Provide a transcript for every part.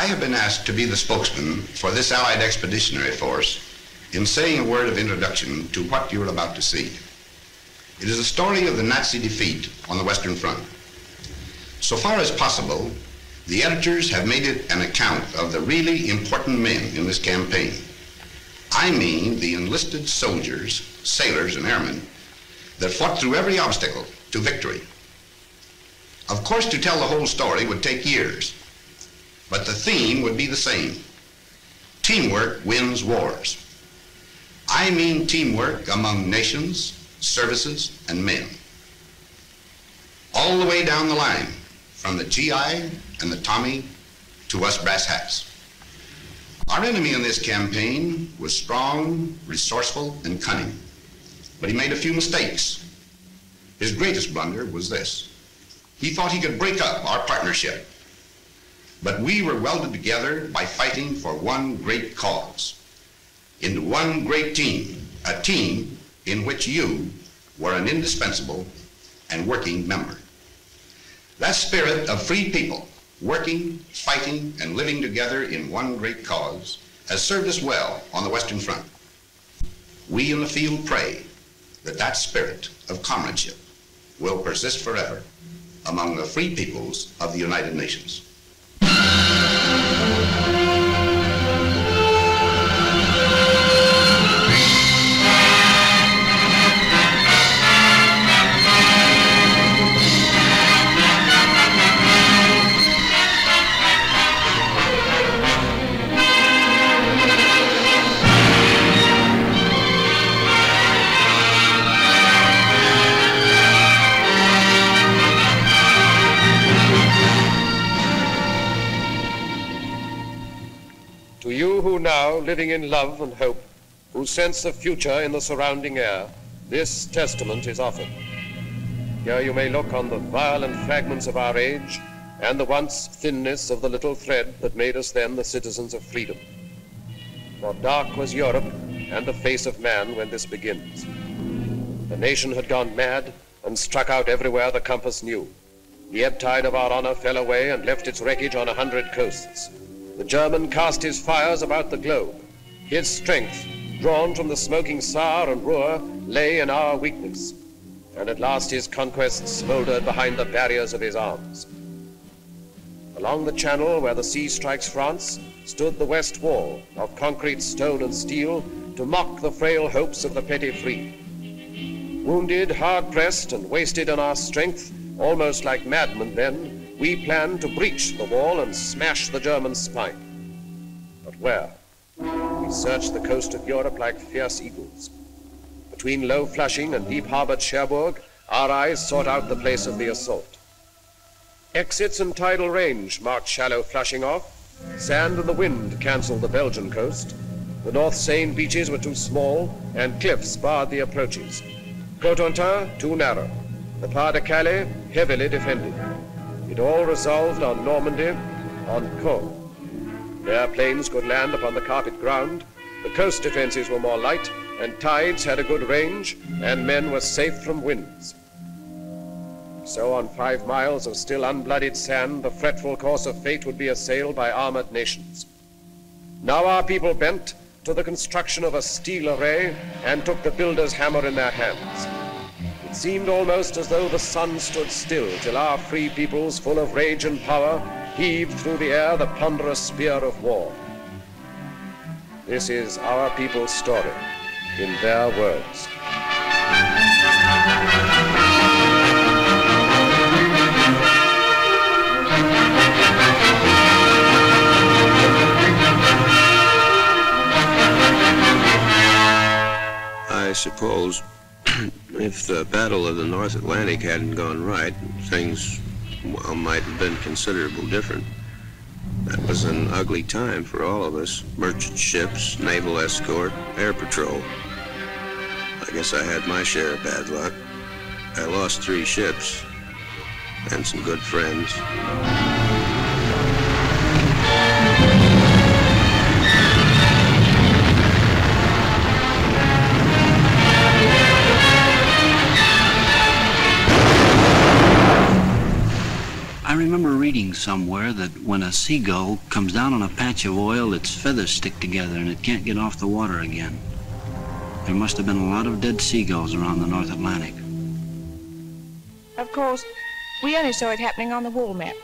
I have been asked to be the spokesman for this Allied Expeditionary Force in saying a word of introduction to what you're about to see. It is a story of the Nazi defeat on the Western Front. So far as possible, the editors have made it an account of the really important men in this campaign. I mean the enlisted soldiers, sailors, and airmen that fought through every obstacle to victory. Of course, to tell the whole story would take years, but the theme would be the same. Teamwork wins wars. I mean teamwork among nations, services, and men. All the way down the line, from the GI and the Tommy to us brass hats. Our enemy in this campaign was strong, resourceful, and cunning, but he made a few mistakes. His greatest blunder was this. He thought he could break up our partnership, but we were welded together by fighting for one great cause, into one great team, a team in which you were an indispensable and working member. That spirit of free people, working, fighting, and living together in one great cause, has served us well on the Western Front. We in the field pray that that spirit of comradeship will persist forever among the free peoples of the United Nations. To you who now, living in love and hope, who sense the future in the surrounding air, this testament is offered. Here you may look on the violent fragments of our age and the once thinness of the little thread that made us then the citizens of freedom. For dark was Europe and the face of man when this begins. The nation had gone mad and struck out everywhere the compass knew. The ebb tide of our honor fell away and left its wreckage on 100 coasts. The German cast his fires about the globe. His strength, drawn from the smoking Saar and Ruhr, lay in our weakness. And at last his conquests smoldered behind the barriers of his arms. Along the channel where the sea strikes France stood the West Wall of concrete, stone, and steel to mock the frail hopes of the petty free. Wounded, hard-pressed, and wasted in our strength, almost like madmen then, we planned to breach the wall and smash the German spine. But where? We searched the coast of Europe like fierce eagles. Between low Flushing and deep-harbored Cherbourg, our eyes sought out the place of the assault. Exits and tidal range marked shallow Flushing off. Sand and the wind canceled the Belgian coast. The North Seine beaches were too small, and cliffs barred the approaches. Cotentin, too narrow. The Pas de Calais, heavily defended. It all resolved on Normandy, on Caen. There planes could land upon the carpet ground, the coast defenses were more light, and tides had a good range, and men were safe from winds. So on 5 miles of still unblooded sand, the fretful course of fate would be assailed by armored nations. Now our people bent to the construction of a steel array and took the builder's hammer in their hands. It seemed almost as though the sun stood still till our free peoples, full of rage and power, heaved through the air the ponderous spear of war. This is our people's story, in their words. I suppose if the Battle of the North Atlantic hadn't gone right, things might have been considerably different. That was an ugly time for all of us. Merchant ships, naval escort, air patrol. I guess I had my share of bad luck. I lost 3 ships and some good friends. I remember reading somewhere that when a seagull comes down on a patch of oil, its feathers stick together and it can't get off the water again. There must have been a lot of dead seagulls around the North Atlantic. Of course, we only saw it happening on the wall map,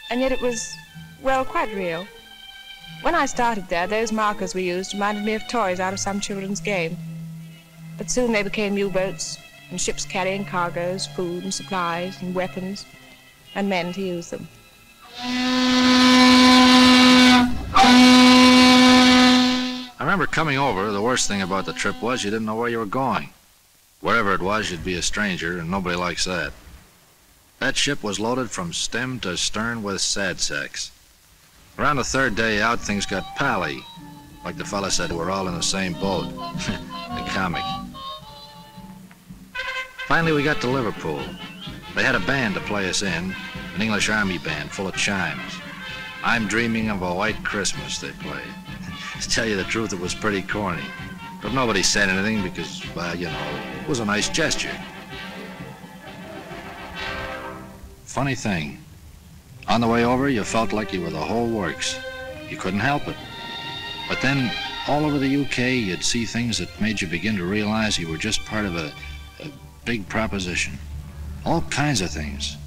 and yet it was, well, quite real. When I started there, those markers we used reminded me of toys out of some children's game. But soon they became U-boats and ships carrying cargoes, food and supplies and weapons, and men to use them. I remember coming over, the worst thing about the trip was you didn't know where you were going. Wherever it was, you'd be a stranger, and nobody likes that. That ship was loaded from stem to stern with sad sacks. Around the third day out, things got pally. Like the fella said, we're all in the same boat. The comic. Finally, we got to Liverpool. They had a band to play us in, an English Army band full of chimes. I'm Dreaming of a White Christmas, they played. To tell you the truth, it was pretty corny. But nobody said anything because, well, you know, it was a nice gesture. Funny thing, on the way over, you felt like you were the whole works. You couldn't help it. But then, all over the UK, you'd see things that made you begin to realize you were just part of a big proposition. All kinds of things.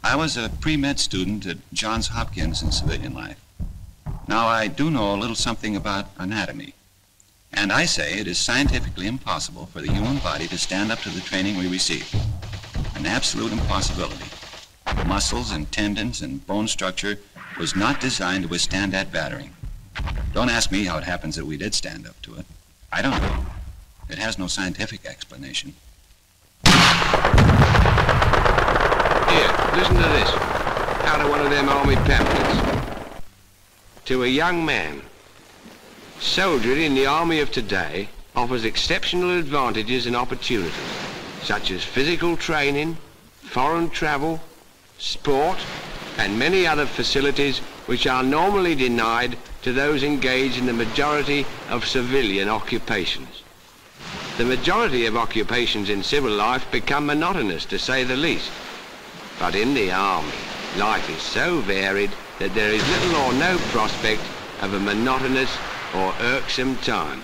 I was a pre-med student at Johns Hopkins in civilian life. Now, I do know a little something about anatomy, and I say it is scientifically impossible for the human body to stand up to the training we receive. An absolute impossibility. Muscles and tendons and bone structure was not designed to withstand that battering. Don't ask me how it happens that we did stand up to it. I don't know. It has no scientific explanation. Here, listen to this, out of one of them army pamphlets. To a young man, soldiering in the army of today offers exceptional advantages and opportunities, such as physical training, foreign travel, sport, and many other facilities which are normally denied to those engaged in the majority of civilian occupations. The majority of occupations in civil life become monotonous, to say the least. But in the army, life is so varied that there is little or no prospect of a monotonous or irksome time.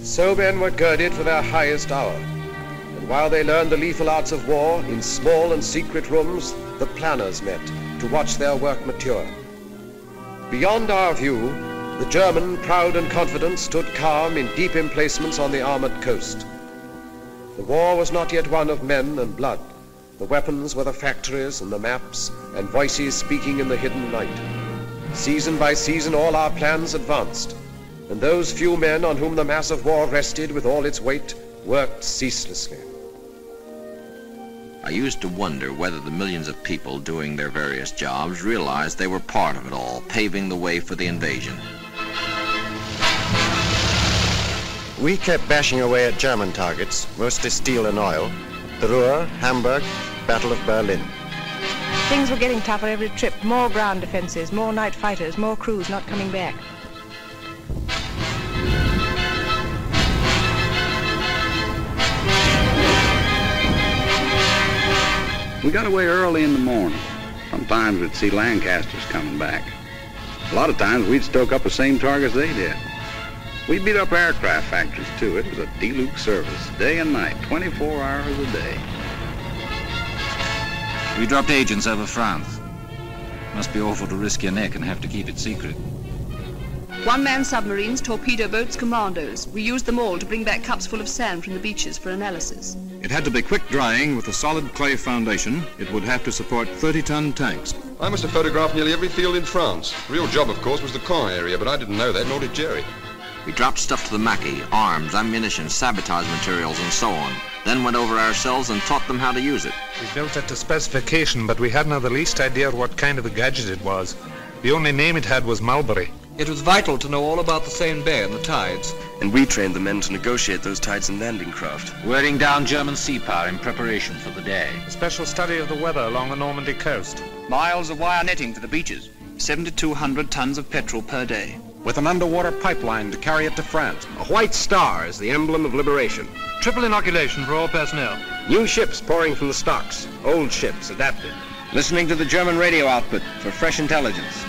So men were girded for their highest hour, and while they learned the lethal arts of war, in small and secret rooms, the planners met to watch their work mature. Beyond our view, the German, proud and confident, stood calm in deep emplacements on the armored coast. The war was not yet one of men and blood. The weapons were the factories and the maps and voices speaking in the hidden night. Season by season all our plans advanced, and those few men on whom the mass of war rested with all its weight worked ceaselessly. I used to wonder whether the millions of people doing their various jobs realized they were part of it all, paving the way for the invasion. We kept bashing away at German targets, mostly steel and oil. The Ruhr, Hamburg, Battle of Berlin. Things were getting tougher every trip. More ground defenses, more night fighters, more crews not coming back. We got away early in the morning. Sometimes we'd see Lancasters coming back. A lot of times we'd stoke up the same targets they did. We beat up aircraft factories, too. It was a deluxe service, day and night, 24 hours a day. We dropped agents over France. Must be awful to risk your neck and have to keep it secret. One-man submarines, torpedo boats, commandos. We used them all to bring back cups full of sand from the beaches for analysis. It had to be quick drying with a solid clay foundation. It would have to support 30-ton tanks. I must have photographed nearly every field in France. The real job, of course, was the Caen area, but I didn't know that, nor did Jerry. We dropped stuff to the Maquis, arms, ammunition, sabotage materials, and so on. Then went over ourselves and taught them how to use it. We built it to specification, but we hadn't the least idea what kind of a gadget it was. The only name it had was Mulberry. It was vital to know all about the Seine Bay and the tides. And we trained the men to negotiate those tides and landing craft. Wearing down German sea power in preparation for the day. A special study of the weather along the Normandy coast. Miles of wire netting for the beaches. 7,200 tons of petrol per day. With an underwater pipeline to carry it to France. A white star is the emblem of liberation. Triple inoculation for all personnel. New ships pouring from the stocks. Old ships adapted. Listening to the German radio output for fresh intelligence.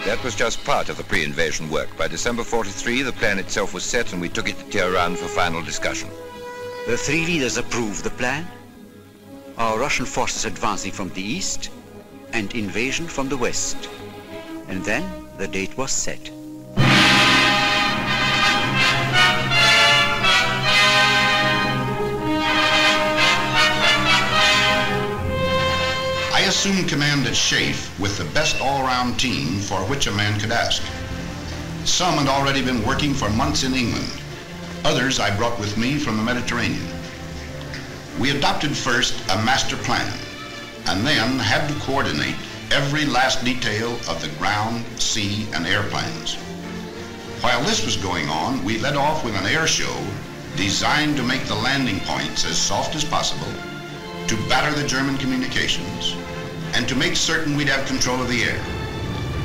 That was just part of the pre-invasion work. By December 43, the plan itself was set and we took it to Tehran for final discussion. The three leaders approved the plan. Our Russian forces advancing from the east and invasion from the west. And then the date was set. I assumed command at Schaeff with the best all-round team for which a man could ask. Some had already been working for months in England. Others I brought with me from the Mediterranean. We adopted first a master plan, and then had to coordinate every last detail of the ground, sea, and air plans. While this was going on, we led off with an air show designed to make the landing points as soft as possible, to batter the German communications, and to make certain we'd have control of the air.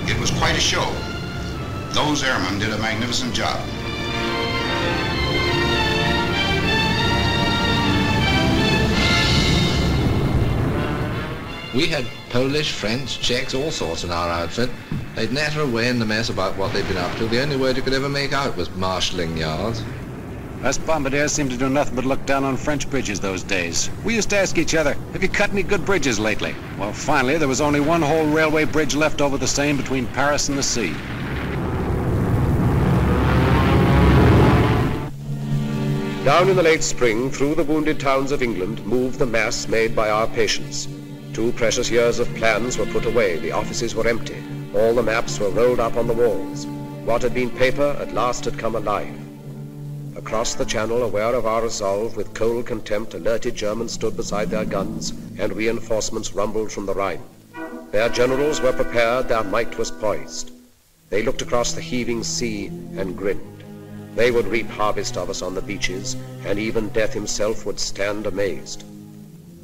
It was quite a show. Those airmen did a magnificent job. We had Polish, French, Czechs, all sorts in our outfit. They'd natter away in the mess about what they'd been up to. The only word you could ever make out was marshalling yards. Us bombardiers seemed to do nothing but look down on French bridges those days. We used to ask each other, have you cut any good bridges lately? Well, finally, there was only one whole railway bridge left over the Seine between Paris and the sea. Down in the late spring, through the wounded towns of England, moved the mass made by our patients. 2 precious years of plans were put away. The offices were empty. All the maps were rolled up on the walls. What had been paper at last had come alive. Across the channel, aware of our resolve, with cold contempt, alerted Germans stood beside their guns, and reinforcements rumbled from the Rhine. Their generals were prepared, their might was poised. They looked across the heaving sea and grinned. They would reap harvest of us on the beaches, and even death himself would stand amazed.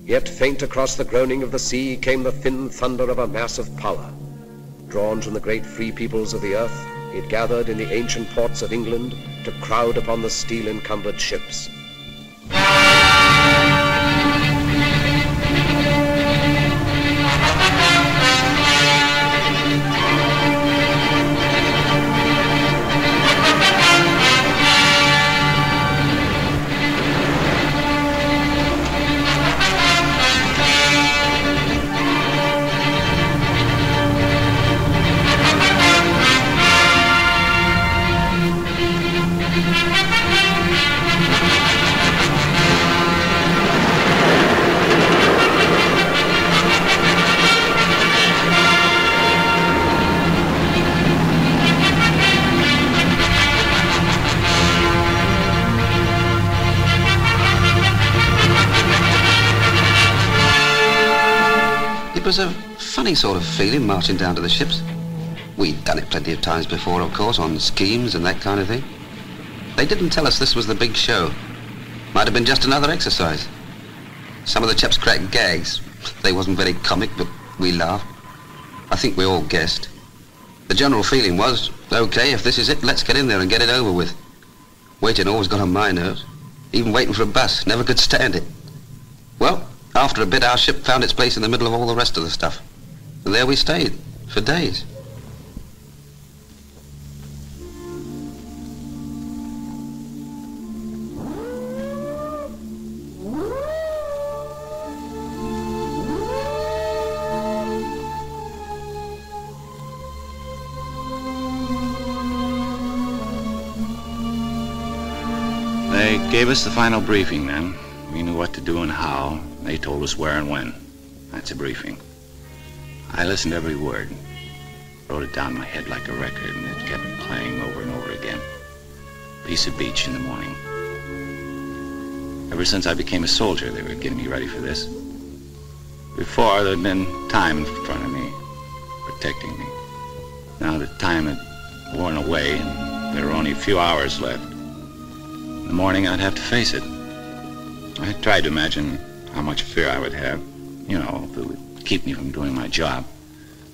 Yet faint across the groaning of the sea came the thin thunder of a massive power. Drawn from the great free peoples of the earth, it gathered in the ancient ports of England to crowd upon the steel-encumbered ships. It was a funny sort of feeling marching down to the ships. We'd done it plenty of times before, of course, on schemes and that kind of thing. They didn't tell us this was the big show. Might have been just another exercise. Some of the chaps cracked gags. They wasn't very comic, but we laughed. I think we all guessed. The general feeling was, okay, if this is it, let's get in there and get it over with. Waiting always got on my nerves. Even waiting for a bus, never could stand it. Well, after a bit, our ship found its place in the middle of all the rest of the stuff. And there we stayed, for days. They gave us the final briefing then. We knew what to do and how. They told us where and when. That's a briefing. I listened to every word. Wrote it down in my head like a record, and it kept playing over and over again. Piece of beach in the morning. Ever since I became a soldier, they were getting me ready for this. Before, there'd been time in front of me, protecting me. Now the time had worn away, and there were only a few hours left. In the morning, I'd have to face it. I tried to imagine how much fear I would have, you know, if it would keep me from doing my job.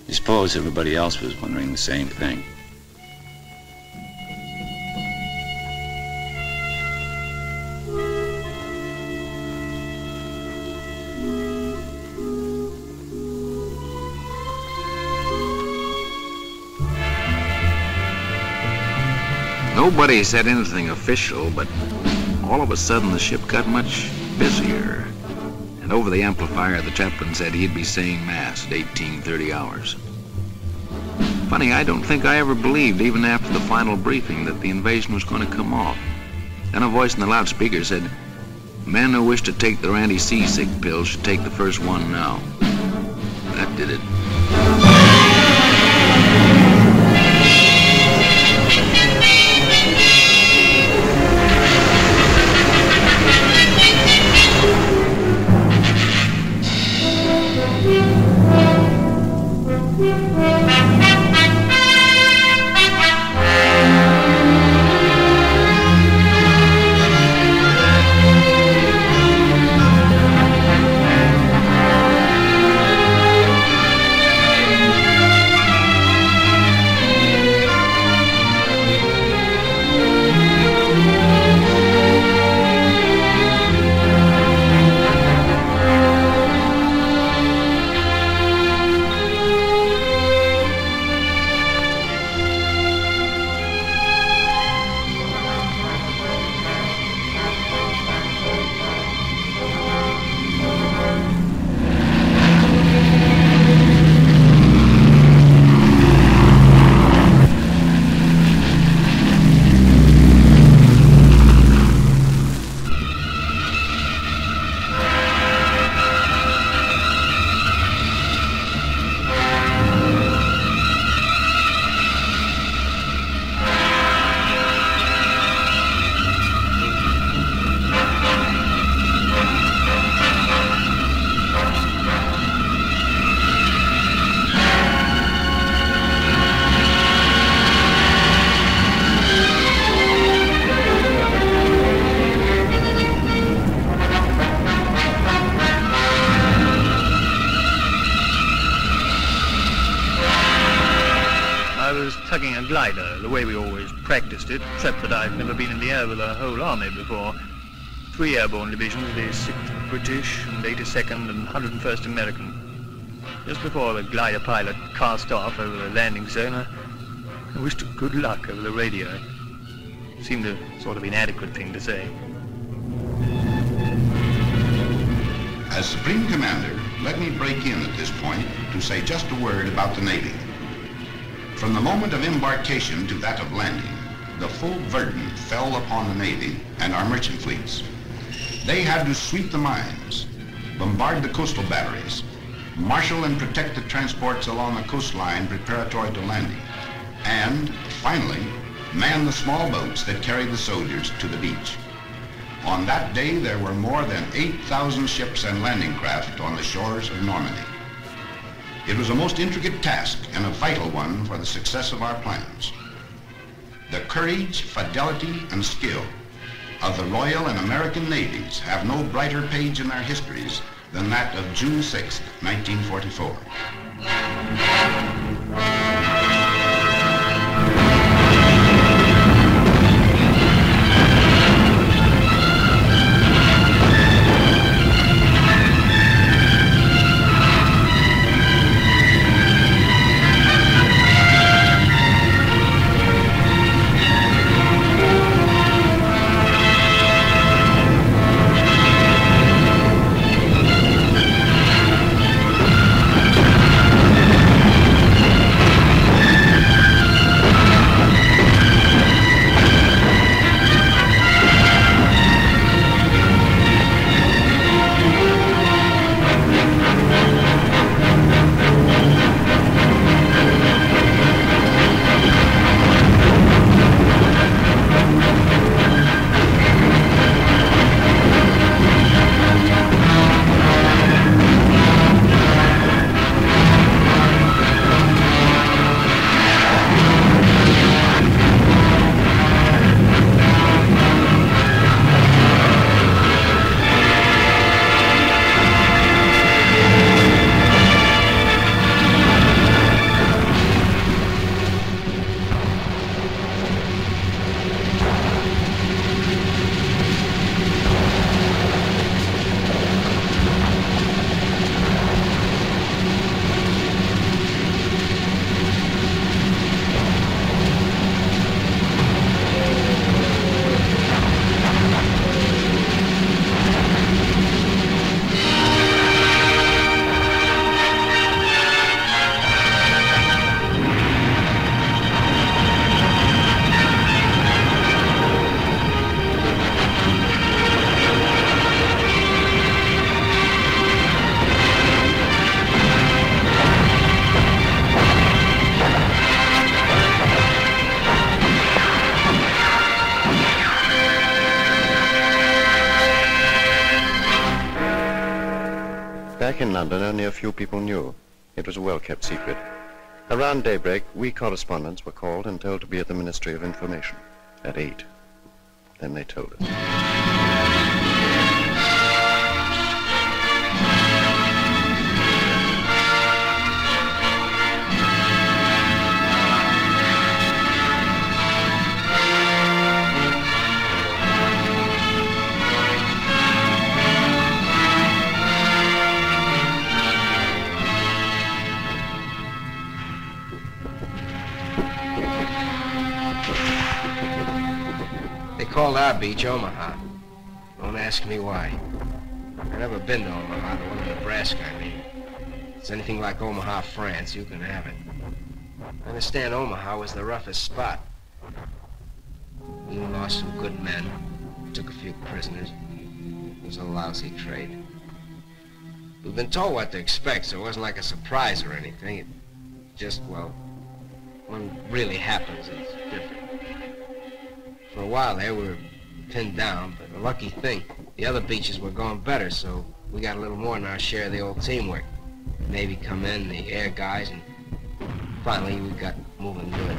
I suppose everybody else was wondering the same thing. Nobody said anything official, but all of a sudden the ship got much busier. And over the amplifier, the chaplain said he'd be saying Mass at 18:30 hours. Funny, I don't think I ever believed, even after the final briefing, that the invasion was going to come off. Then a voice in the loudspeaker said, "Men who wish to take their anti-seasick pills should take the first one now." That did it. tugging a glider, the way we always practiced it, except that I've never been in the air with a whole army before. 3 airborne divisions, the 6th British and 82nd and 101st American. Just before the glider pilot cast off over the landing zone, I wished him good luck over the radio. It seemed a sort of inadequate thing to say. As Supreme Commander, let me break in at this point to say just a word about the Navy. From the moment of embarkation to that of landing, the full burden fell upon the Navy and our merchant fleets. They had to sweep the mines, bombard the coastal batteries, marshal and protect the transports along the coastline preparatory to landing, and, finally, man the small boats that carried the soldiers to the beach. On that day, there were more than 8,000 ships and landing craft on the shores of Normandy. It was a most intricate task and a vital one for the success of our plans. The courage, fidelity, and skill of the Royal and American Navies have no brighter page in their histories than that of June 6, 1944. Back in London, only a few people knew. It was a well-kept secret. Around daybreak, we correspondents were called and told to be at the Ministry of Information at 8. Then they told us. They called our beach Omaha. Don't ask me why. I've never been to Omaha, the one in Nebraska, I mean. If it's anything like Omaha, France, you can have it. I understand Omaha was the roughest spot. We lost some good men, took a few prisoners. It was a lousy trade. We've been told what to expect, so it wasn't like a surprise or anything. It just, well, when it really happens, it's different. For a while there, we were pinned down, but a lucky thing, the other beaches were going better, so we got a little more than our share of the old teamwork. The Navy come in, the air guys, and finally we got moving good.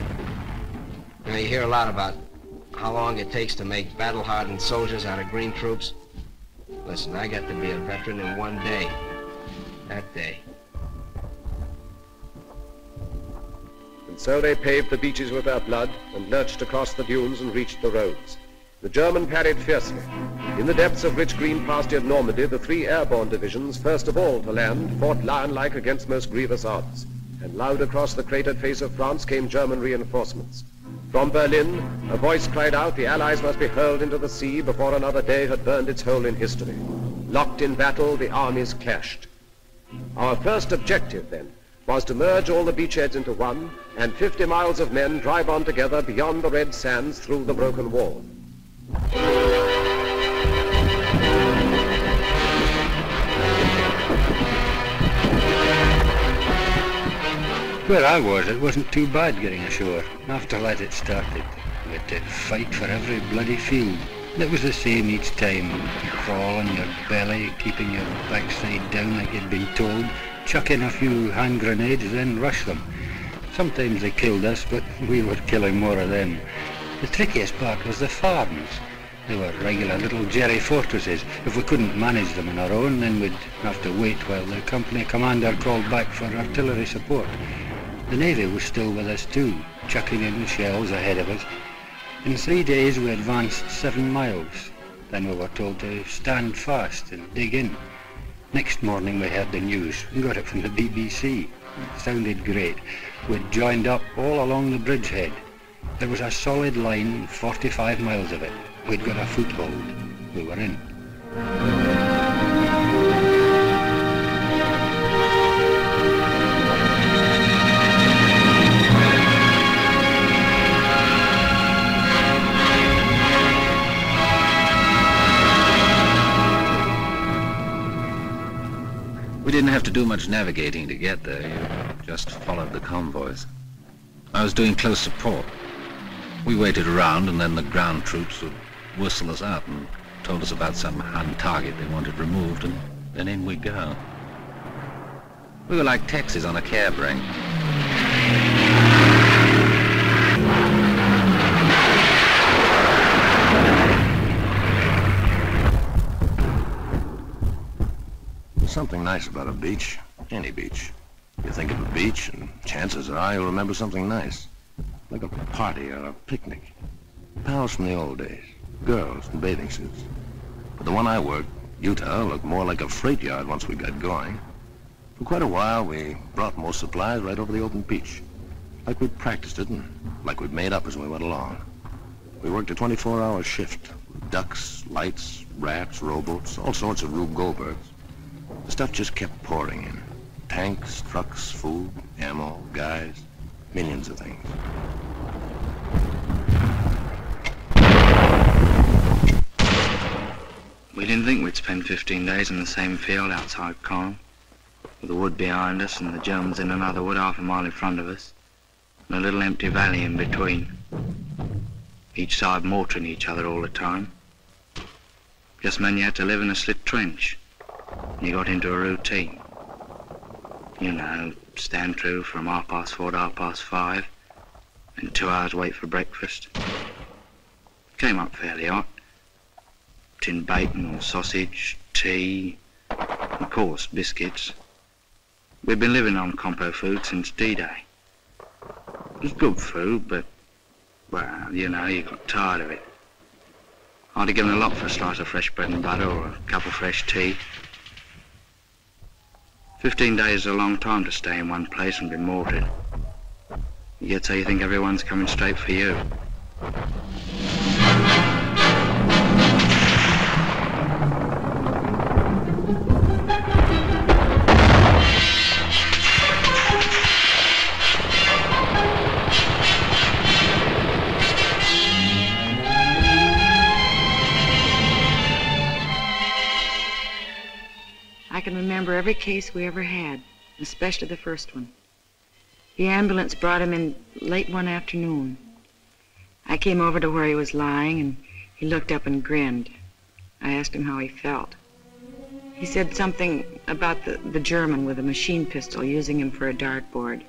You know, you hear a lot about how long it takes to make battle-hardened soldiers out of green troops. Listen, I got to be a veteran in one day. That day. And so they paved the beaches with their blood and lurched across the dunes and reached the roads. The German parried fiercely. In the depths of rich green pastured Normandy, the 3 airborne divisions, first of all to land, fought lion-like against most grievous odds. And loud across the cratered face of France came German reinforcements. From Berlin, a voice cried out the Allies must be hurled into the sea before another day had burned its hole in history. Locked in battle, the armies clashed. Our first objective, then, was to merge all the beachheads into one, and 50 miles of men drive on together beyond the red sands through the broken wall. Where I was, it wasn't too bad getting ashore. After that it started. We had to fight for every bloody field. It was the same each time. Crawl on your belly, keeping your backside down like you'd been told, chuck in a few hand grenades, then rush them. Sometimes they killed us, but we were killing more of them. The trickiest part was the farms. They were regular little jerry fortresses. If we couldn't manage them on our own, then we'd have to wait while the company commander called back for artillery support. The Navy was still with us too, chucking in shells ahead of us. In 3 days we advanced 7 miles. Then we were told to stand fast and dig in. Next morning we heard the news. We got it from the BBC. It sounded great. We'd joined up all along the bridgehead. There was a solid line, 45 miles of it. We'd got a foothold. We were in. We didn't have to do much navigating to get there. You just followed the convoys. I was doing close support. We waited around, and then the ground troops would whistle us out and told us about some hand target they wanted removed, and then in we go. We were like taxis on a cab rank. There's something nice about a beach, any beach. You think of a beach, and chances are you'll remember something nice. Like a party or a picnic. Pals from the old days. Girls in bathing suits. But the one I worked, Utah, looked more like a freight yard once we got going. For quite a while, we brought most supplies right over the open beach. Like we'd practiced it, and like we'd made up as we went along. We worked a 24-hour shift. Ducks, lights, rats, rowboats, all sorts of Rube Goldbergs. The stuff just kept pouring in. Tanks, trucks, food, ammo, guys, millions of things. We didn't think we'd spend 15 days in the same field outside Corinth, with the wood behind us and the Germans in another wood half a mile in front of us, and a little empty valley in between. Each side mortaring each other all the time. Just meant you had to live in a slit trench. You got into a routine. You know, stand through from 4:30 to 5:30, and 2 hours wait for breakfast. Came up fairly hot. Tin bacon, sausage, tea, and of course, biscuits. We've been living on compo food since D-Day. It was good food, but, well, you know, you got tired of it. I'd have given a lot for a slice of fresh bread and butter or a cup of fresh tea. 15 days is a long time to stay in one place and be mortared. You get so you think everyone's coming straight for you. I can remember every case we ever had, especially the first one. The ambulance brought him in late one afternoon. I came over to where he was lying, and he looked up and grinned. I asked him how he felt. He said something about the German with a machine pistol using him for a dartboard.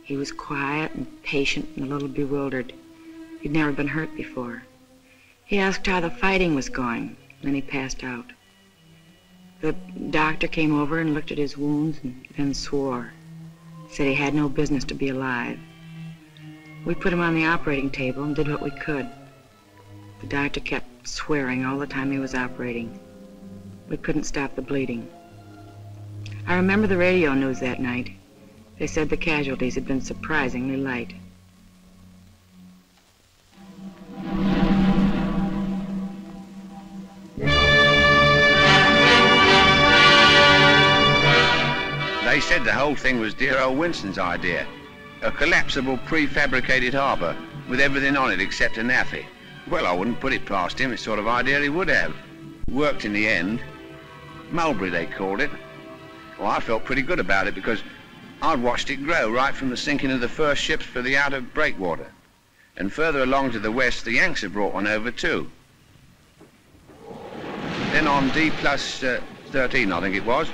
He was quiet and patient and a little bewildered. He'd never been hurt before. He asked how the fighting was going, then he passed out. The doctor came over and looked at his wounds and then swore. Said he had no business to be alive. We put him on the operating table and did what we could. The doctor kept swearing all the time he was operating. We couldn't stop the bleeding. I remember the radio news that night. They said the casualties had been surprisingly light. They said the whole thing was dear old Winston's idea. A collapsible prefabricated harbour with everything on it except a naffy. Well, I wouldn't put it past him. It's the sort of idea he would have. Worked in the end. Mulberry, they called it. Well, I felt pretty good about it because I'd watched it grow right from the sinking of the first ships for the outer breakwater. And further along to the west, the Yanks had brought one over too. Then on D+13, I think it was,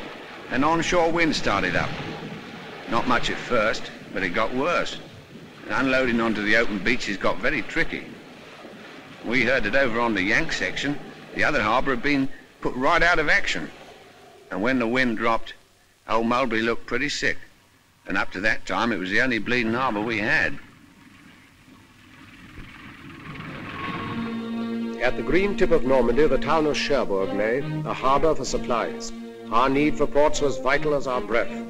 an onshore wind started up. Not much at first, but it got worse. And unloading onto the open beaches got very tricky. We heard that over on the Yank section, the other harbour had been put right out of action. And when the wind dropped, old Mulberry looked pretty sick. And up to that time, it was the only bleeding harbour we had. At the green tip of Normandy, the town of Cherbourg lay, a harbour for supplies. Our need for ports was vital as our breath.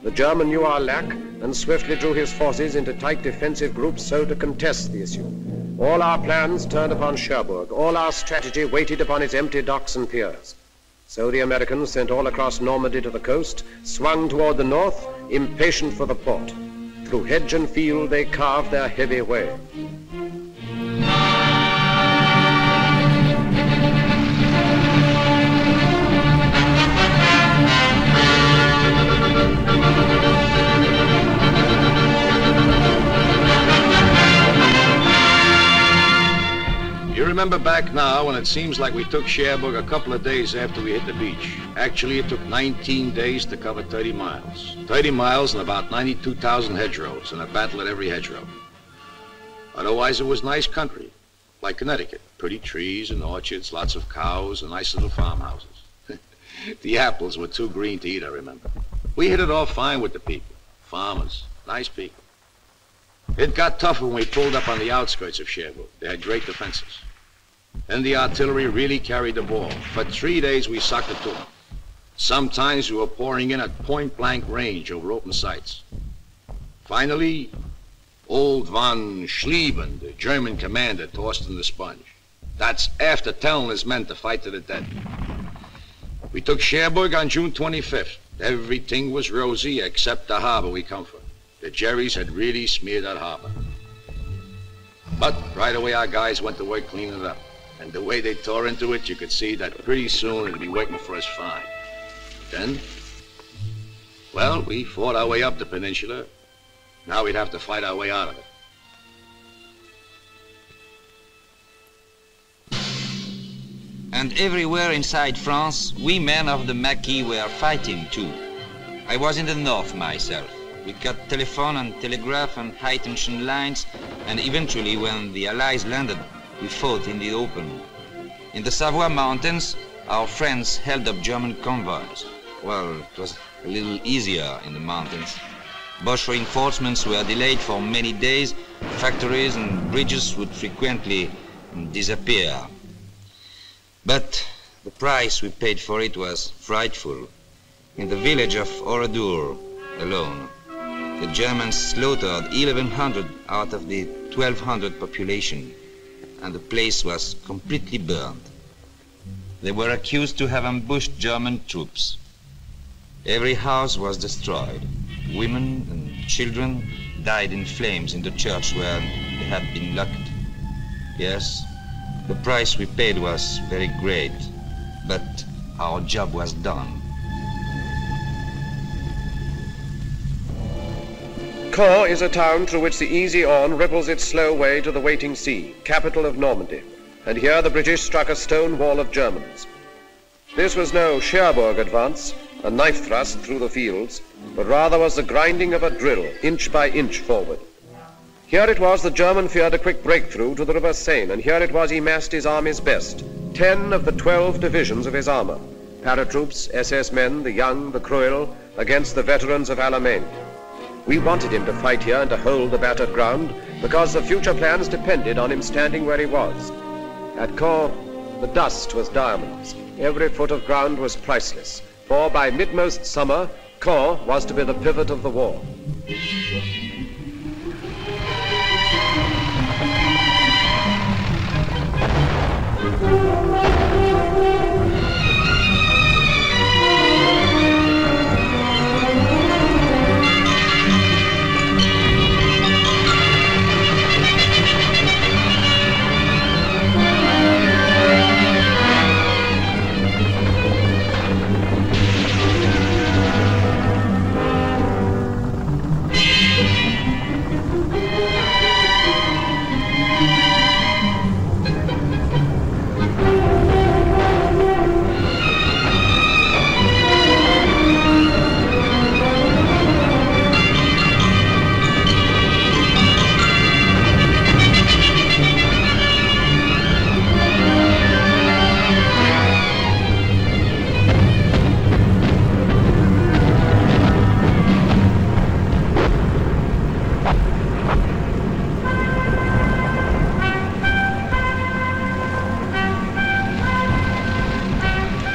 The German knew our lack and swiftly drew his forces into tight defensive groups so to contest the issue. All our plans turned upon Cherbourg. All our strategy waited upon its empty docks and piers. So the Americans, sent all across Normandy to the coast, swung toward the north, impatient for the port. Through hedge and field they carved their heavy way. You remember back now when it seems like we took Cherbourg a couple of days after we hit the beach. Actually, it took 19 days to cover 30 miles. 30 miles and about 92,000 hedgerows, and a battle at every hedgerow. Otherwise, it was nice country, like Connecticut. Pretty trees and orchards, lots of cows, and nice little farmhouses. The apples were too green to eat, I remember. We hit it off fine with the people. Farmers, nice people. It got tougher when we pulled up on the outskirts of Cherbourg. They had great defenses. Then the artillery really carried the ball. For 3 days we sucked it to them. Sometimes we were pouring in at point-blank range over open sights. Finally, old von Schlieben, the German commander, tossed in the sponge. That's after telling his men to fight to the death. We took Cherbourg on June 25th. Everything was rosy except the harbor we come from. The Jerrys had really smeared that harbor. But right away our guys went to work cleaning it up. And the way they tore into it, you could see that pretty soon it'd be waiting for us fine. Then, well, we fought our way up the peninsula. Now we'd have to fight our way out of it. And everywhere inside France, we men of the Maquis were fighting too. I was in the north myself. We cut telephone and telegraph and high-tension lines, and eventually when the Allies landed, we fought in the open. In the Savoy Mountains, our friends held up German convoys. Well, it was a little easier in the mountains. Boche reinforcements were delayed for many days. Factories and bridges would frequently disappear. But the price we paid for it was frightful. In the village of Oradour alone, the Germans slaughtered 1,100 out of the 1,200 population, and the place was completely burned. They were accused to have ambushed German troops. Every house was destroyed. Women and children died in flames in the church where they had been locked. Yes, the price we paid was very great, but our job was done. Caen is a town through which the easy Orne ripples its slow way to the waiting sea, capital of Normandy, and here the British struck a stone wall of Germans. This was no Cherbourg advance, a knife thrust through the fields, but rather was the grinding of a drill, inch by inch forward. Here it was the German feared a quick breakthrough to the River Seine, and here it was he massed his army's best, 10 of the 12 divisions of his armor, paratroops, SS men, the young, the cruel, against the veterans of Alamein. We wanted him to fight here and to hold the battered ground, because the future plans depended on him standing where he was. At Caen, the dust was diamonds. Every foot of ground was priceless, for by midmost summer, Caen was to be the pivot of the war.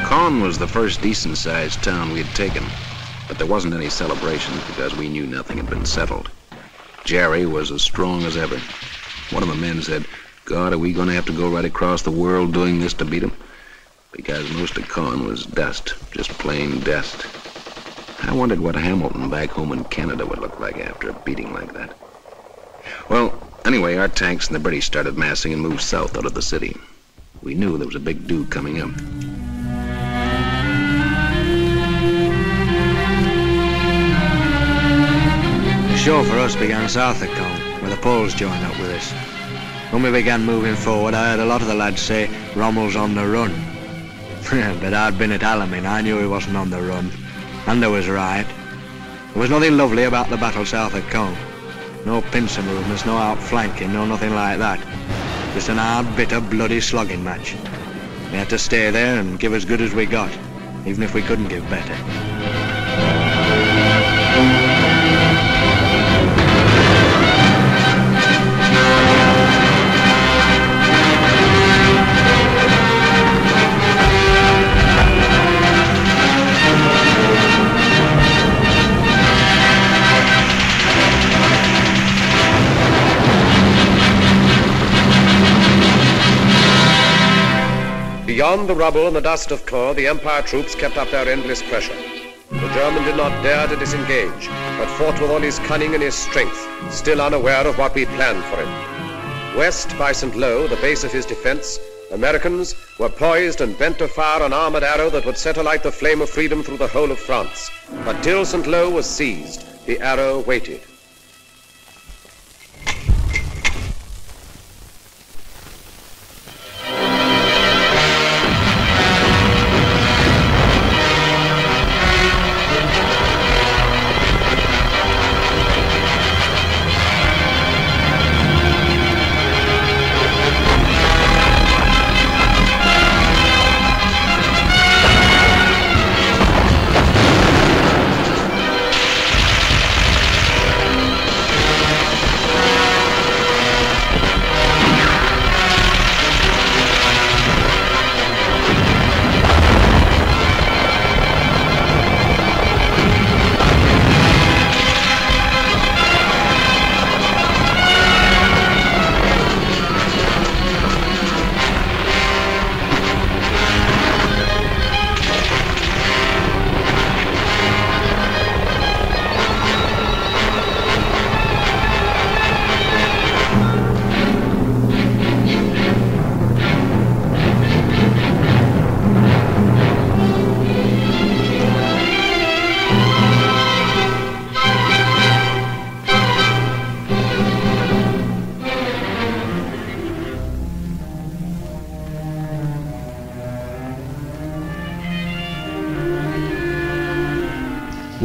Caen was the first decent-sized town we had taken, but there wasn't any celebration because we knew nothing had been settled. Jerry was as strong as ever. One of the men said, "God, are we going to have to go right across the world doing this to beat them?" Because most of Caen was dust, just plain dust. I wondered what Hamilton back home in Canada would look like after a beating like that. Well, anyway, our tanks and the British started massing and moved south out of the city. We knew there was a big do coming up. The show for us began south of Caen, where the Poles joined up with us. When we began moving forward, I heard a lot of the lads say Rommel's on the run. But I'd been at Alamein, I knew he wasn't on the run. And I was right. There was nothing lovely about the battle south of Caen. No pincer movements, no outflanking, no nothing like that. Just an hard, bitter, bloody slogging match. We had to stay there and give as good as we got, even if we couldn't give better. Beyond the rubble and the dust of Caen, the Empire troops kept up their endless pressure. The German did not dare to disengage, but fought with all his cunning and his strength, still unaware of what we planned for him. West by St. Lo, the base of his defense, Americans were poised and bent to fire an armored arrow that would set alight the flame of freedom through the whole of France. But till St. Lo was seized, the arrow waited.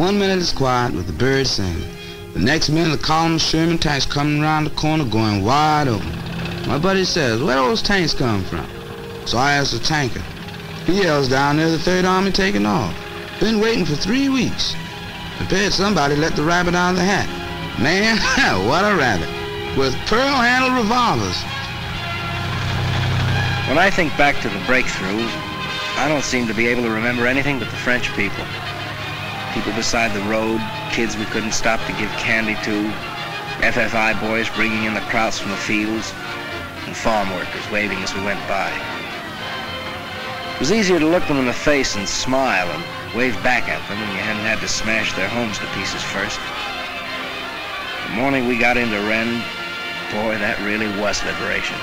One minute it's quiet with the birds singing. The next minute the column of Sherman tanks coming around the corner going wide open. My buddy says, where those tanks come from? So I asked the tanker. He yells down there the Third Army taking off. Been waiting for 3 weeks. Prepared somebody let the rabbit out of the hat. Man, what a rabbit. With pearl-handled revolvers. When I think back to the breakthrough, I don't seem to be able to remember anything but the French people. People beside the road, kids we couldn't stop to give candy to, FFI boys bringing in the krauts from the fields, and farm workers waving as we went by. It was easier to look them in the face and smile and wave back at them when you hadn't had to smash their homes to pieces first. The morning we got into Rennes, boy, that really was liberation.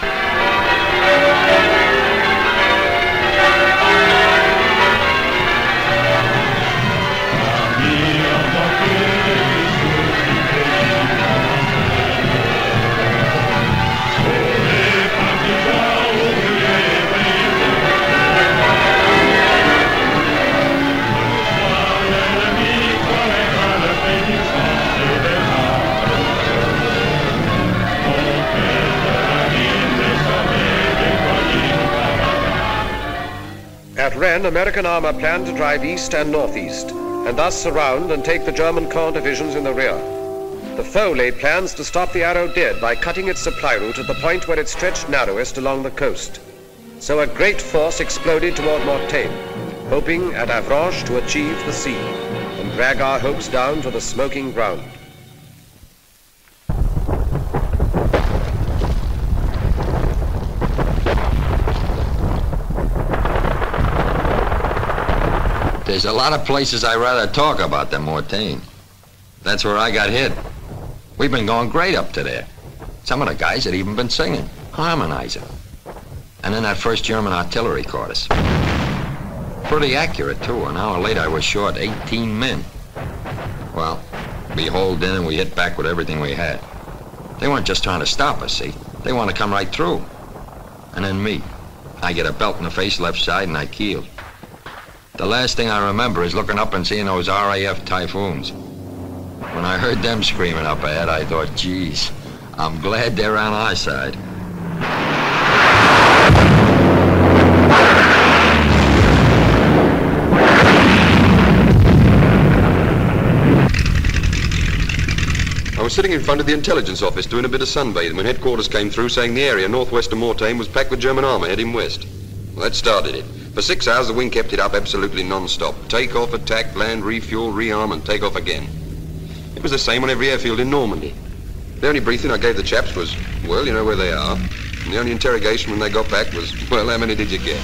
At Rennes, American armor planned to drive east and northeast, and thus surround and take the German corps divisions in the rear. The foe laid plans to stop the Arrow dead by cutting its supply route at the point where it stretched narrowest along the coast. So a great force exploded toward Mortain, hoping at Avranches to achieve the sea and drag our hopes down to the smoking ground. There's a lot of places I'd rather talk about than Mortain. That's where I got hit. We've been going great up to there. Some of the guys had even been singing, harmonizing. And then that first German artillery caught us. Pretty accurate, too. An hour later, I was short 18 men. Well, we holed in and we hit back with everything we had. They weren't just trying to stop us, see? They want to come right through. And then me. I get a belt in the face left side and I keeled. The last thing I remember is looking up and seeing those RAF Typhoons. When I heard them screaming up ahead, I thought, geez, I'm glad they're on our side. I was sitting in front of the intelligence office doing a bit of sunbathing when headquarters came through saying the area northwest of Mortain was packed with German armor heading west. Well, that started it. For 6 hours, the wing kept it up absolutely non-stop. Take off, attack, land, refuel, rearm, and take off again. It was the same on every airfield in Normandy. The only briefing I gave the chaps was, well, you know where they are. And the only interrogation when they got back was, well, how many did you get?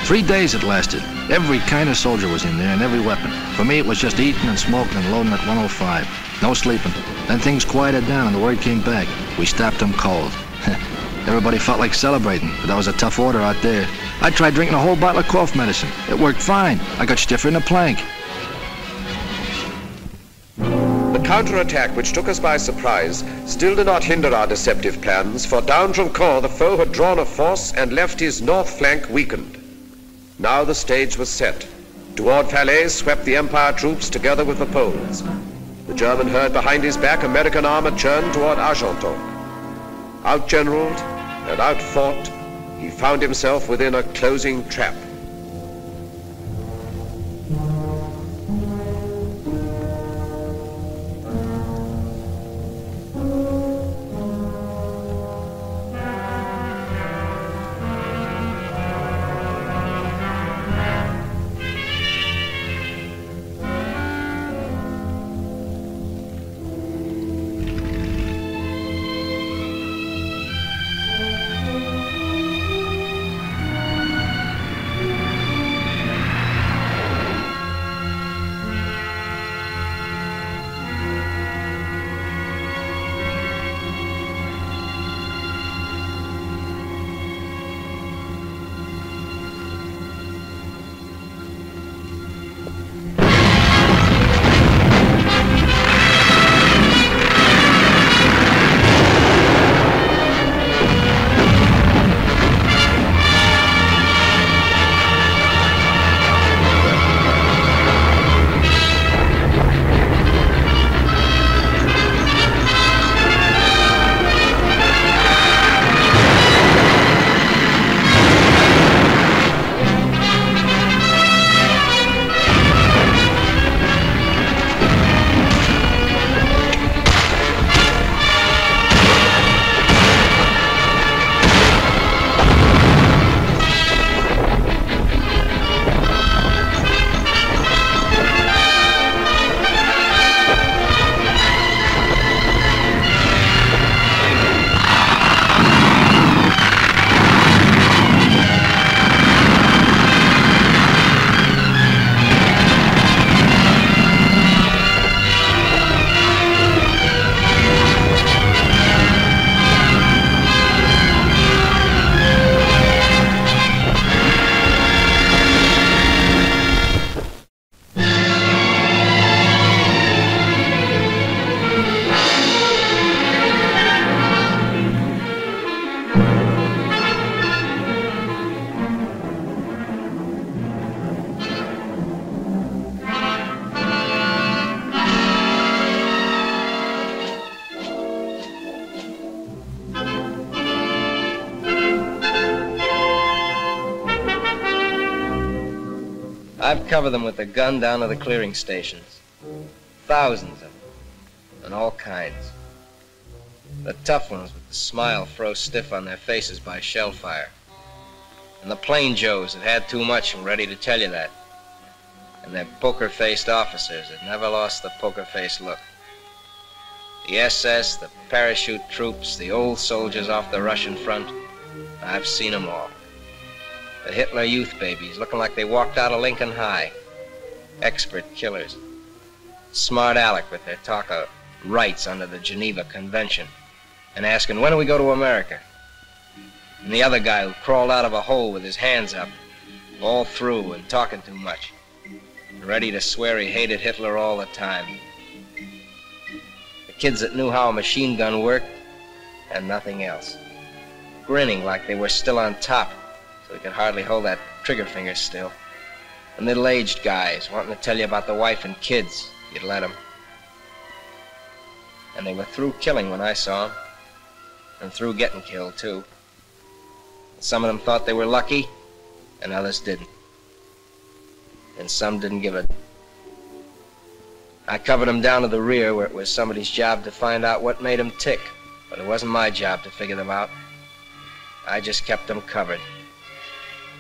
Three days it lasted. Every kind of soldier was in there and every weapon. For me, it was just eating and smoking and loading at 105. No sleeping. Then things quieted down and the word came back. We stopped them cold. Everybody felt like celebrating, but that was a tough order out there. I tried drinking a whole bottle of cough medicine. It worked fine. I got stiffer than a plank. The counterattack, which took us by surprise, still did not hinder our deceptive plans, for down from Caen the foe had drawn a force and left his north flank weakened. Now the stage was set. Toward Falaise swept the Empire troops together with the Poles. The German heard behind his back American armor churn toward Argenton. Outgeneraled and outfought, he found himself within a closing trap. I've covered them with the gun down to the clearing stations. Thousands of them, and all kinds. The tough ones with the smile froze stiff on their faces by shell fire. And the plain Joes that had too much and ready to tell you that. And their poker-faced officers that never lost the poker-faced look. The SS, the parachute troops, the old soldiers off the Russian front, I've seen them all. The Hitler youth babies looking like they walked out of Lincoln High. Expert killers. Smart Alec with their talk of rights under the Geneva Convention and asking, when do we go to America? And the other guy who crawled out of a hole with his hands up, all through and talking too much, and ready to swear he hated Hitler all the time. The kids that knew how a machine gun worked and nothing else. Grinning like they were still on top, so they could hardly hold that trigger finger still. The middle-aged guys wanting to tell you about the wife and kids, you'd let them. And they were through killing when I saw them, and through getting killed, too. Some of them thought they were lucky, and others didn't. And some didn't give a... I covered them down to the rear where it was somebody's job to find out what made them tick, but it wasn't my job to figure them out. I just kept them covered.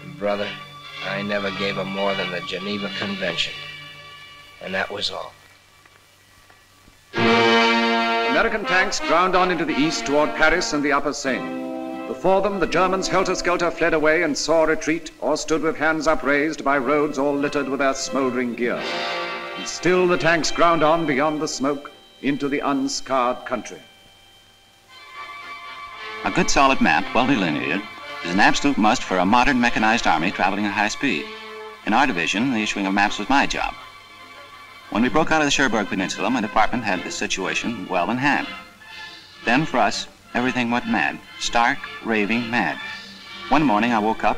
And brother, I never gave them more than the Geneva Convention. And that was all. American tanks ground on into the east toward Paris and the Upper Seine. Before them, the Germans helter-skelter fled away and saw retreat, or stood with hands upraised by roads all littered with their smoldering gear. And still the tanks ground on beyond the smoke into the unscarred country. A good solid map, well delineated, is an absolute must for a modern mechanized army traveling at high speed. In our division, the issuing of maps was my job. When we broke out of the Cherbourg Peninsula, my department had the situation well in hand. Then, for us, everything went mad, stark, raving mad. One morning I woke up,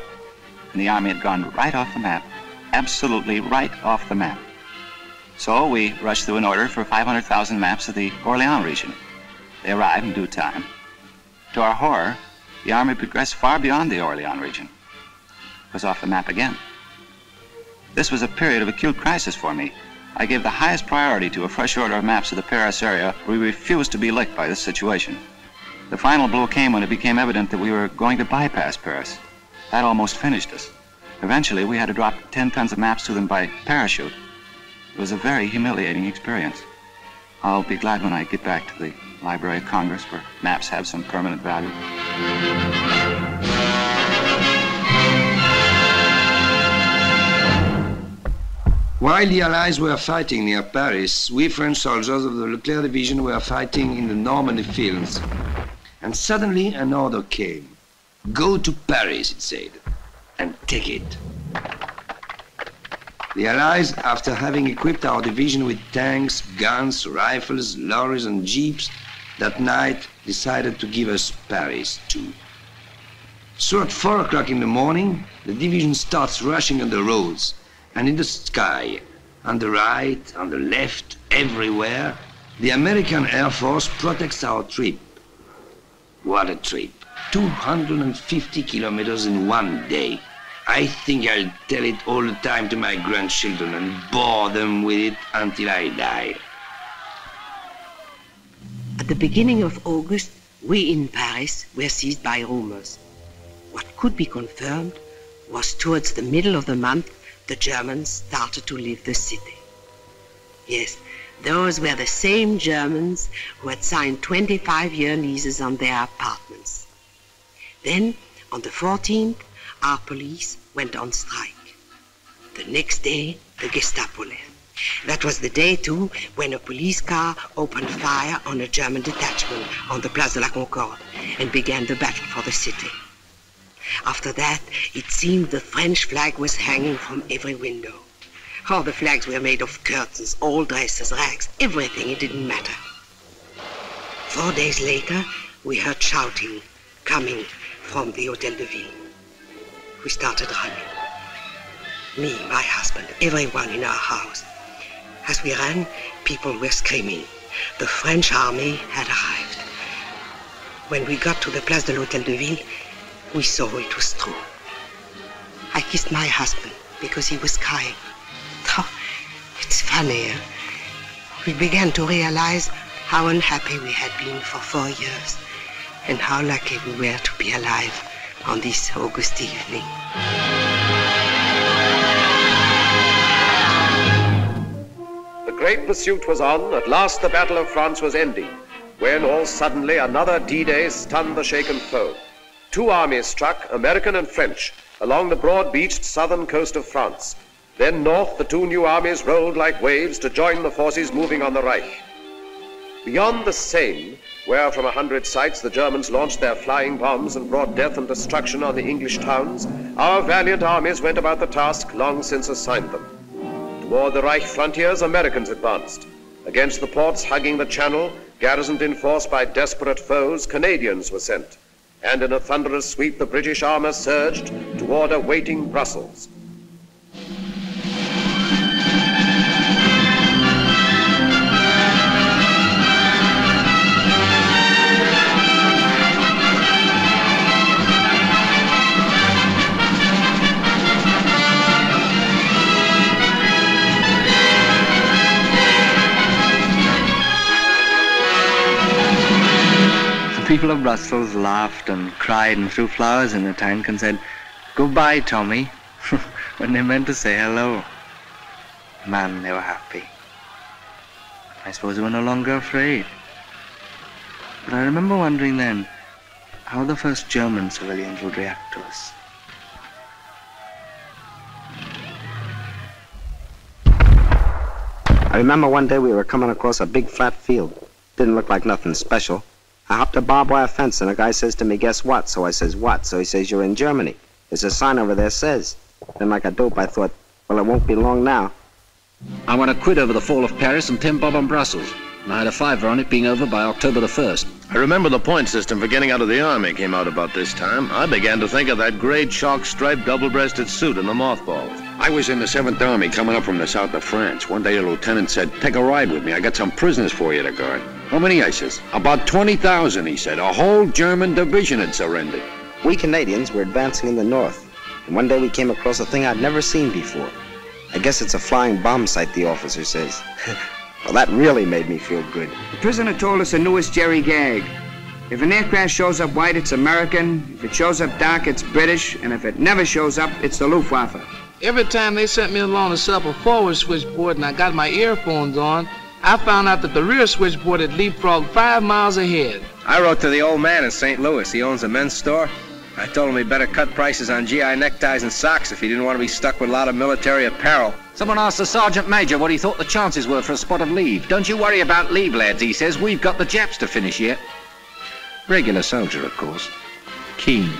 and the army had gone right off the map, absolutely right off the map. So we rushed through an order for 500,000 maps of the Orléans region. They arrived in due time. To our horror, the army progressed far beyond the Orléans region. It was off the map again. This was a period of acute crisis for me. I gave the highest priority to a fresh order of maps of the Paris area. We refused to be licked by this situation. The final blow came when it became evident that we were going to bypass Paris. That almost finished us. Eventually, we had to drop 10 tons of maps to them by parachute. It was a very humiliating experience. I'll be glad when I get back to the Library of Congress, where maps have some permanent value. While the Allies were fighting near Paris, we French soldiers of the Leclerc Division were fighting in the Normandy fields. And suddenly an order came. Go to Paris, it said, and take it. The Allies, after having equipped our division with tanks, guns, rifles, lorries, and jeeps, that night decided to give us Paris, too. So at 4 o'clock in the morning, the division starts rushing on the roads, and in the sky, on the right, on the left, everywhere, the American Air Force protects our trip. What a trip. 250 kilometers in one day. I think I'll tell it all the time to my grandchildren and bore them with it until I die. At the beginning of August, we in Paris were seized by rumors. What could be confirmed was towards the middle of the month, the Germans started to leave the city. Yes, those were the same Germans who had signed 25-year leases on their apartments. Then, on the 14th, our police went on strike. The next day, the Gestapo left. That was the day, too, when a police car opened fire on a German detachment on the Place de la Concorde and began the battle for the city. After that, it seemed the French flag was hanging from every window. All the flags were made of curtains, old dresses, rags, everything, it didn't matter. 4 days later, we heard shouting coming from the Hôtel de Ville. We started running. Me, my husband, everyone in our house. As we ran, people were screaming. The French army had arrived. When we got to the Place de l'Hôtel de Ville, we saw it was true. I kissed my husband because he was crying. funnier, we began to realize how unhappy we had been for 4 years and how lucky we were to be alive on this August evening. The great pursuit was on. At last the Battle of France was ending, when all suddenly another D-Day stunned the shaken foe. 2 armies struck, American and French, along the broad-beached southern coast of France. Then north, the 2 new armies rolled like waves to join the forces moving on the Reich. Beyond the Seine, where from 100 sites the Germans launched their flying bombs and brought death and destruction on the English towns, our valiant armies went about the task long since assigned them. Toward the Reich frontiers, Americans advanced. Against the ports hugging the Channel, garrisoned in force by desperate foes, Canadians were sent. And in a thunderous sweep, the British armor surged toward a waiting Brussels. The people of Brussels laughed and cried and threw flowers in the tank and said, "Goodbye, Tommy," when they meant to say hello. Man, they were happy. I suppose they were no longer afraid. But I remember wondering then how the first German civilians would react to us. I remember one day we were coming across a big flat field. Didn't look like nothing special. I hopped a barbed wire fence and a guy says to me, "Guess what?" So I says, "What?" So he says, "You're in Germany. There's a sign over there says." Then like a dope I thought, well, it won't be long now. I won a quid over the fall of Paris and 10 bob on Brussels. And I had a fiver on it being over by October the 1st. I remember the point system for getting out of the Army came out about this time. I began to think of that grey chalk-striped double-breasted suit in the mothballs. I was in the 7th Army coming up from the south of France. One day a lieutenant said, "Take a ride with me. I got some prisoners for you to guard." "How many?" I says. "About 20,000, he said. A whole German division had surrendered." We Canadians were advancing in the north, and one day we came across a thing I'd never seen before. I guess it's a flying bomb site, the officer says. Well, that really made me feel good. The prisoner told us the newest Jerry gag. If an aircraft shows up white, it's American. If it shows up dark, it's British. And if it never shows up, it's the Luftwaffe. Every time they sent me along to set up a forward switchboard and I got my earphones on, I found out that the rear switchboard had leapfrogged 5 miles ahead. I wrote to the old man in St. Louis. He owns a men's store. I told him he'd better cut prices on GI neckties and socks if he didn't want to be stuck with a lot of military apparel. Someone asked the sergeant major what he thought the chances were for a spot of leave. "Don't you worry about leave, lads," he says. "We've got the Japs to finish yet." Regular soldier, of course. Keen.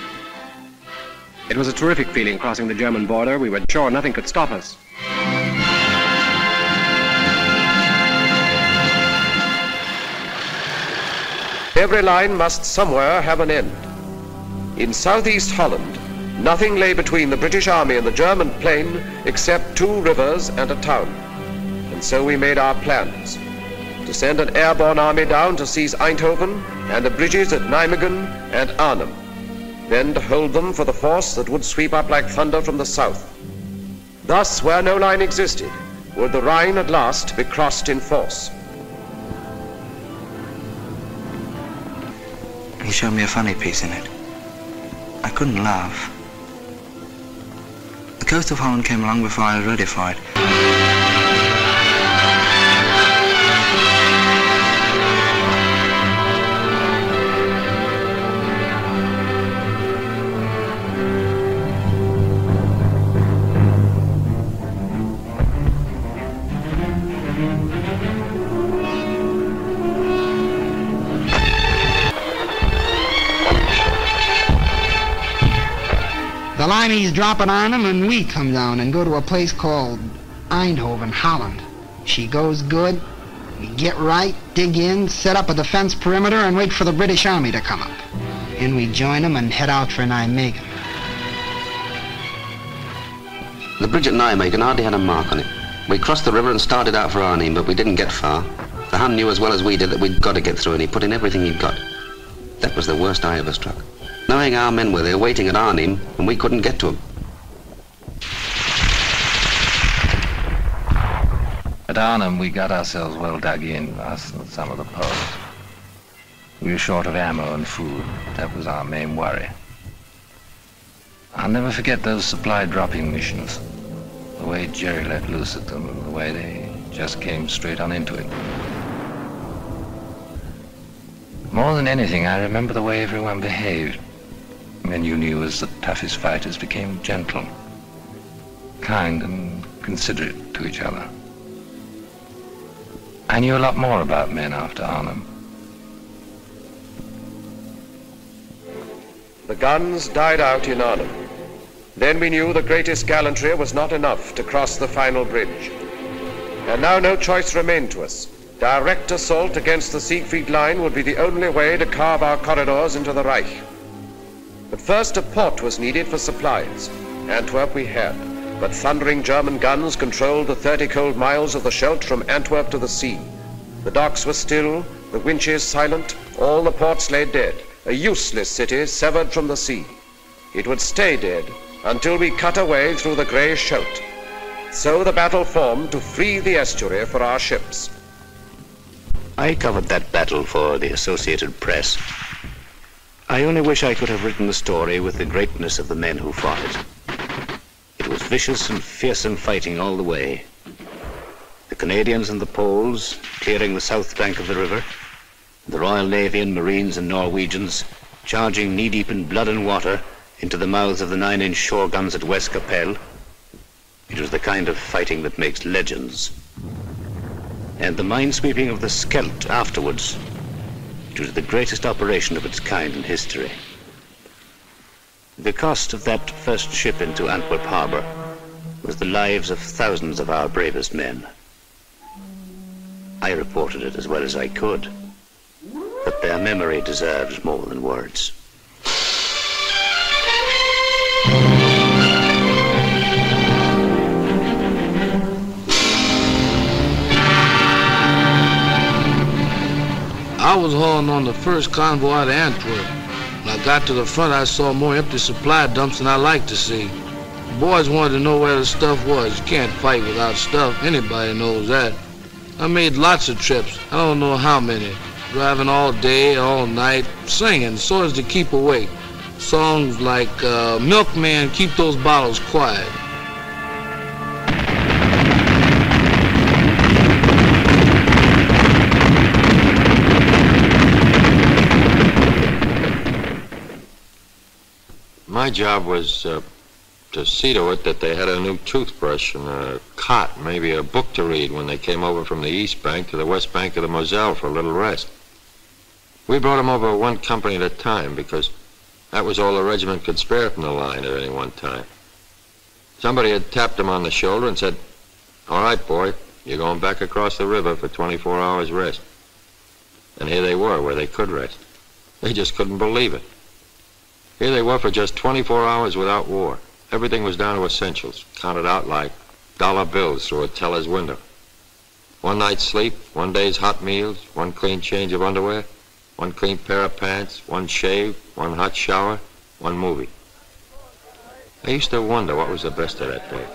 It was a terrific feeling crossing the German border. We were sure nothing could stop us. Every line must somewhere have an end. In southeast Holland, nothing lay between the British Army and the German plain except 2 rivers and a town. And so we made our plans. To send an airborne army down to seize Eindhoven and the bridges at Nijmegen and Arnhem. Then to hold them for the force that would sweep up like thunder from the south. Thus, where no line existed, would the Rhine at last be crossed in force. He showed me a funny piece in it. I couldn't laugh. The coast of Holland came along before I was ready for it. The lineys drop at Arnhem and we come down and go to a place called Eindhoven, Holland. She goes good. We get right, dig in, set up a defense perimeter and wait for the British Army to come up. And we join them and head out for Nijmegen. The bridge at Nijmegen hardly had a mark on it. We crossed the river and started out for Arnhem, but we didn't get far. The Hun knew as well as we did that we'd got to get through, and he put in everything he'd got. That was the worst I ever struck. Knowing our men were there waiting at Arnhem, and we couldn't get to them. At Arnhem, we got ourselves well dug in, us and some of the Poles. We were short of ammo and food. That was our main worry. I'll never forget those supply dropping missions. The way Jerry let loose at them, and the way they just came straight on into it. More than anything, I remember the way everyone behaved. Men you knew as the toughest fighters became gentle, kind and considerate to each other. I knew a lot more about men after Arnhem. The guns died out in Arnhem. Then we knew the greatest gallantry was not enough to cross the final bridge. And now no choice remained to us. Direct assault against the Siegfried Line would be the only way to carve our corridors into the Reich. But first a port was needed for supplies. Antwerp we had, but thundering German guns controlled the 30 cold miles of the Scheldt from Antwerp to the sea. The docks were still, the winches silent, all the ports lay dead, a useless city severed from the sea. It would stay dead until we cut a way through the grey Scheldt. So the battle formed to free the estuary for our ships. I covered that battle for the Associated Press. I only wish I could have written the story with the greatness of the men who fought it. It was vicious and fearsome fighting all the way. The Canadians and the Poles clearing the south bank of the river, the Royal Navy and Marines and Norwegians charging knee-deep in blood and water into the mouths of the 9-inch shore guns at West Capelle. It was the kind of fighting that makes legends. And the minesweeping of the Scheldt afterwards. It was the greatest operation of its kind in history. The cost of that first ship into Antwerp harbor was the lives of thousands of our bravest men. I reported it as well as I could, but their memory deserves more than words. I was hauling on the first convoy out of Antwerp. When I got to the front, I saw more empty supply dumps than I liked to see. The boys wanted to know where the stuff was. You can't fight without stuff. Anybody knows that. I made lots of trips. I don't know how many. Driving all day, all night, singing so as to keep awake. Songs like, Milkman, Keep Those Bottles Quiet. My job was to see to it that they had a new toothbrush and a cot, maybe a book to read when they came over from the east bank to the west bank of the Moselle for a little rest. We brought them over one company at a time because that was all the regiment could spare from the line at any one time. Somebody had tapped them on the shoulder and said, "All right, boy, you're going back across the river for 24 hours rest." And here they were, where they could rest. They just couldn't believe it. Here they were for just 24 hours without war. Everything was down to essentials, counted out like dollar bills through a teller's window. One night's sleep, one day's hot meals, one clean change of underwear, one clean pair of pants, one shave, one hot shower, one movie. I used to wonder what was the best of that day.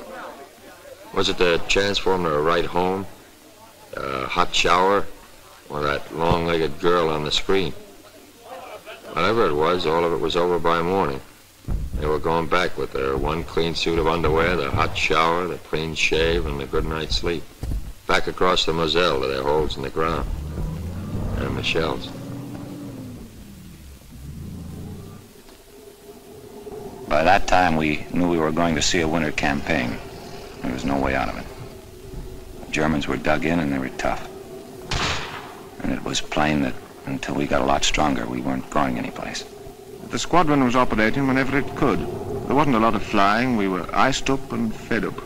Was it the chance for them to write home, a hot shower, or that long-legged girl on the screen? Whatever it was, all of it was over by morning. They were going back with their one clean suit of underwear, the hot shower, the clean shave, and the good night's sleep. Back across the Moselle to their holes in the ground and the shells. By that time, we knew we were going to see a winter campaign. There was no way out of it. The Germans were dug in and they were tough. And it was plain that until we got a lot stronger, we weren't going anyplace. The squadron was operating whenever it could. There wasn't a lot of flying. We were iced up and fed up.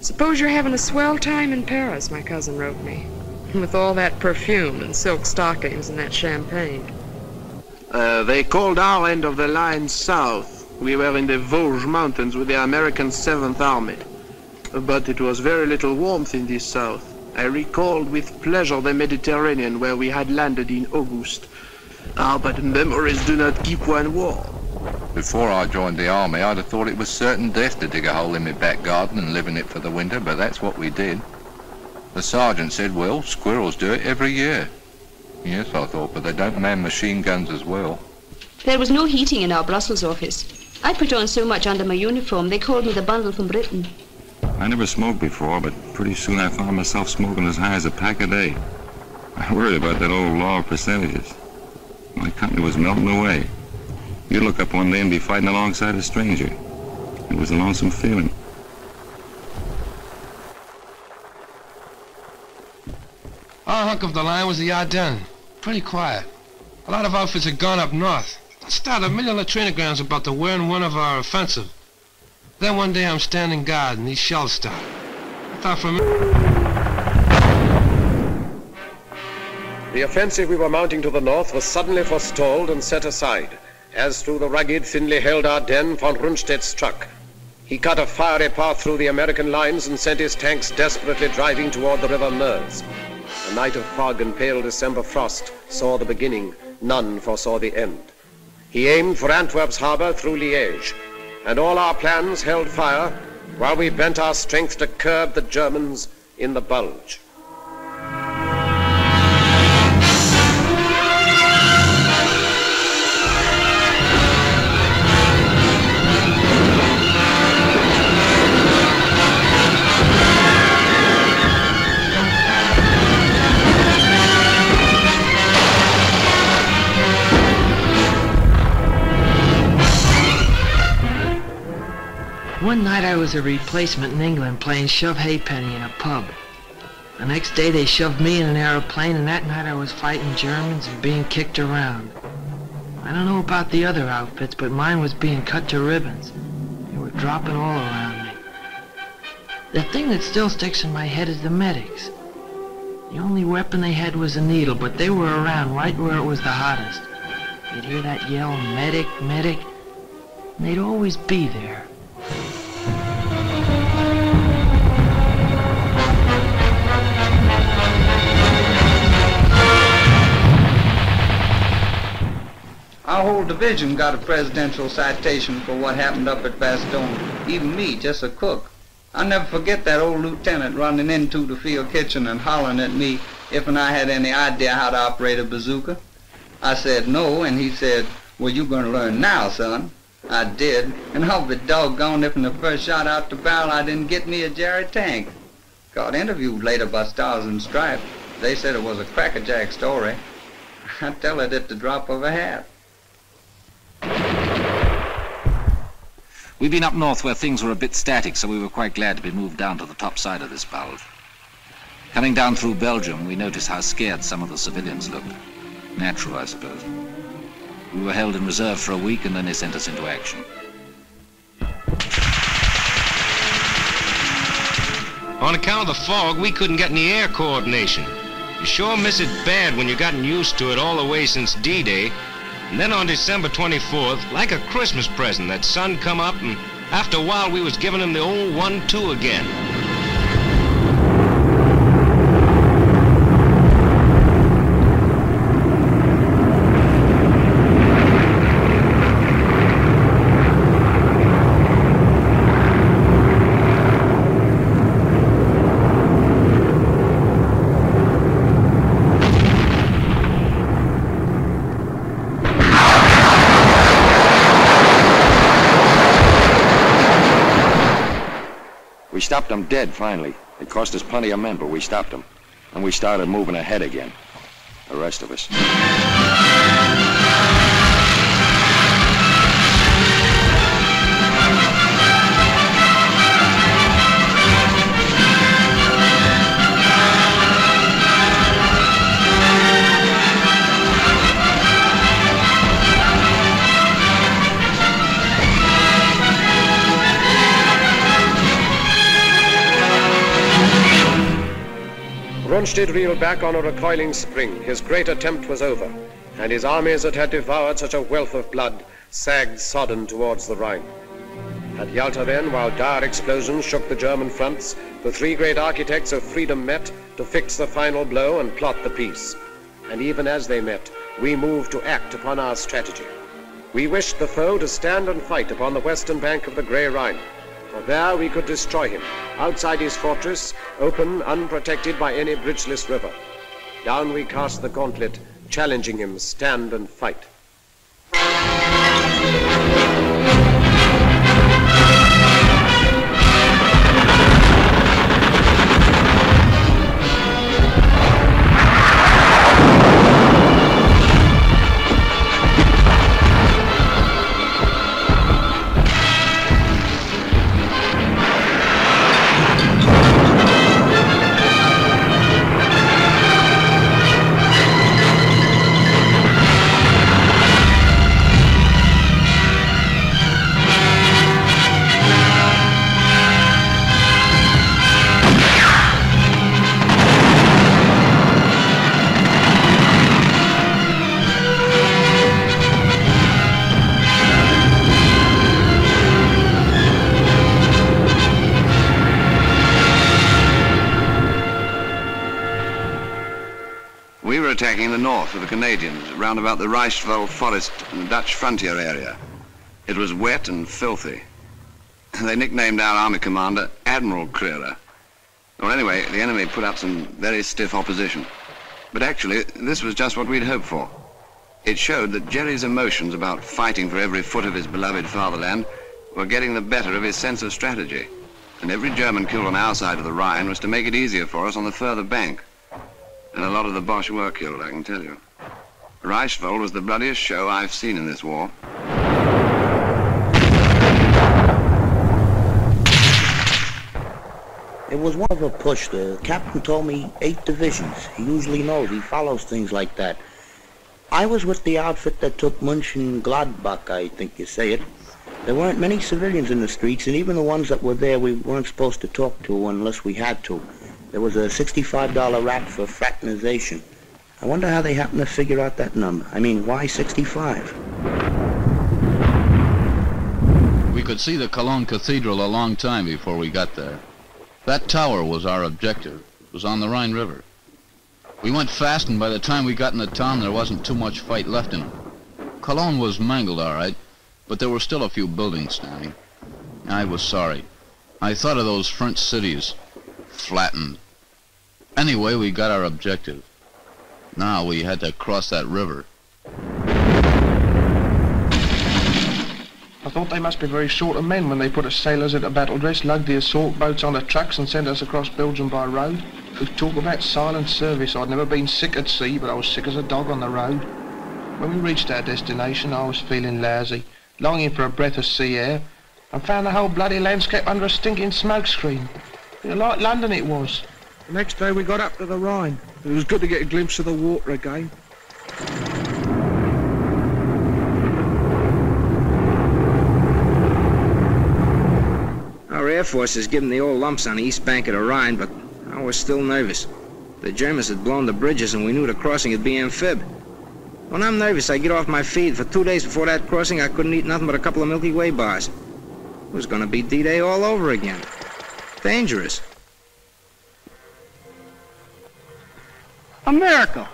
Suppose you're having a swell time in Paris, my cousin wrote me. With all that perfume and silk stockings and that champagne. They called our end of the line south. We were in the Vosges Mountains with the American 7th Army. But it was very little warmth in the south. I recalled with pleasure the Mediterranean where we had landed in August. But memories do not keep one warm. Before I joined the army, I'd have thought it was certain death to dig a hole in my back garden and live in it for the winter, but that's what we did. The sergeant said, well, squirrels do it every year. Yes, I thought, but they don't man machine guns as well. There was no heating in our Brussels office. I put on so much under my uniform, they called me the bundle from Britain. I never smoked before, but pretty soon I found myself smoking as high as a pack a day. I worried about that old law of percentages. My company was melting away. You'd look up one day and be fighting alongside a stranger. It was a lonesome feeling. Our hunk of the line was the Ardennes. Pretty quiet. A lot of outfits had gone up north. I started a million latrinograms about the where and when of our offensive. Then one day I'm standing guard and these shells start. I thought for a minute... The offensive we were mounting to the north was suddenly forestalled and set aside, as through the rugged, thinly held Ardennes von Rundstedt struck. He cut a fiery path through the American lines and sent his tanks desperately driving toward the River Meuse. A night of fog and pale December frost saw the beginning, none foresaw the end. He aimed for Antwerp's harbor through Liège, and all our plans held fire while we bent our strength to curb the Germans in the Bulge. One night I was a replacement in England playing shove halfpenny in a pub. The next day they shoved me in an aeroplane, and that night I was fighting Germans and being kicked around. I don't know about the other outfits, but mine was being cut to ribbons. They were dropping all around me. The thing that still sticks in my head is the medics. The only weapon they had was a needle, but they were around right where it was the hottest. You'd hear that yell, medic, medic, and they'd always be there. Our whole division got a presidential citation for what happened up at Bastogne. Even me, just a cook. I'll never forget that old lieutenant running into the field kitchen and hollering at me if I had any idea how to operate a bazooka. I said no, and he said, well, you're going to learn now, son. I did, and I'll be doggone if in the first shot out the barrel I didn't get me a Jerry tank. Got interviewed later by Stars and Stripes. They said it was a crackerjack story. I tell it at the drop of a hat. We've been up north where things were a bit static, so we were quite glad to be moved down to the top side of this bulge. Coming down through Belgium, we noticed how scared some of the civilians looked. Natural, I suppose. We were held in reserve for a week, and then they sent us into action. On account of the fog, we couldn't get any air coordination. You sure miss it bad when you've gotten used to it all the way since D-Day. And then on December 24th, like a Christmas present, that sun come up, and after a while we was giving him the old 1-2 again. We stopped them dead, finally. It cost us plenty of men, but we stopped them. And we started moving ahead again. The rest of us. Rundstedt reeled back on a recoiling spring. His great attempt was over, and his armies that had devoured such a wealth of blood sagged sodden towards the Rhine. At Yalta then, while dire explosions shook the German fronts, the three great architects of freedom met to fix the final blow and plot the peace. And even as they met, we moved to act upon our strategy. We wished the foe to stand and fight upon the western bank of the Grey Rhine, For there we could destroy him, outside his fortress, open, unprotected by any bridgeless river. Down we cast the gauntlet, challenging him, stand and fight. We were attacking the north of the Canadians, round about the Reichswald forest in the Dutch frontier area. It was wet and filthy. They nicknamed our army commander Admiral Crerar. Well, anyway, the enemy put up some very stiff opposition. But actually, this was just what we'd hoped for. It showed that Jerry's emotions about fighting for every foot of his beloved fatherland were getting the better of his sense of strategy. And every German killed on our side of the Rhine was to make it easier for us on the further bank. And a lot of the Boche were killed, I can tell you. Reichswald was the bloodiest show I've seen in this war. It was one of a push. The captain told me 8 divisions. He usually knows. He follows things like that. I was with the outfit that took Mönchengladbach, I think you say it. There weren't many civilians in the streets, and even the ones that were there we weren't supposed to talk to unless we had to. There was a $65 rap for fraternization. I wonder how they happened to figure out that number. I mean, why 65? We could see the Cologne Cathedral a long time before we got there. That tower was our objective. It was on the Rhine River. We went fast, and by the time we got in the town, there wasn't too much fight left in it. Cologne was mangled, all right, but there were still a few buildings standing. I was sorry. I thought of those French cities, flattened. Anyway, we got our objective. Now we had to cross that river. I thought they must be very short of men when they put us sailors into battle dress, lugged the assault boats on the trucks and sent us across Belgium by road. We talk about silent service. I'd never been sick at sea, but I was sick as a dog on the road. When we reached our destination, I was feeling lousy, longing for a breath of sea air, and found the whole bloody landscape under a stinking smoke screen. Like London it was. The next day we got up to the Rhine. It was good to get a glimpse of the water again. Our Air Force is giving the old lumps on the east bank of the Rhine, but I was still nervous. The Germans had blown the bridges and we knew the crossing would be amphib. When I'm nervous, I get off my feed. For 2 days before that crossing, I couldn't eat nothing but a couple of Milky Way bars. It was going to be D-Day all over again. Dangerous. A miracle.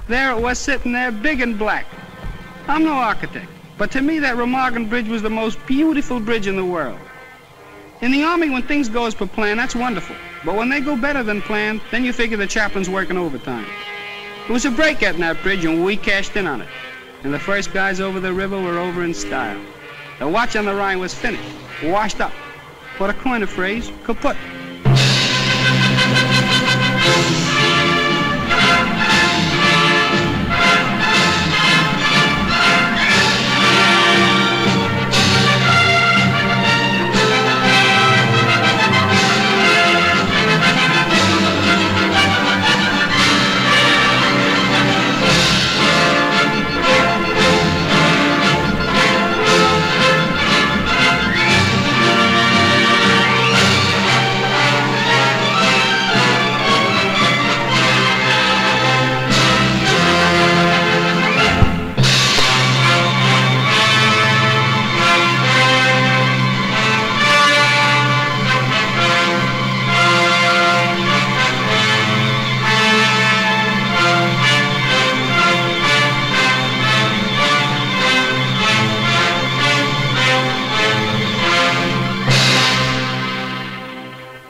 There it was sitting there, big and black. I'm no architect, but to me that Remagen Bridge was the most beautiful bridge in the world. In the Army, when things go as per plan, that's wonderful. But when they go better than planned, then you figure the chaplain's working overtime. It was a break getting that bridge, and we cashed in on it. And the first guys over the river were over in style. The watch on the Rhine was finished, washed up. For to coin a phrase, kaput.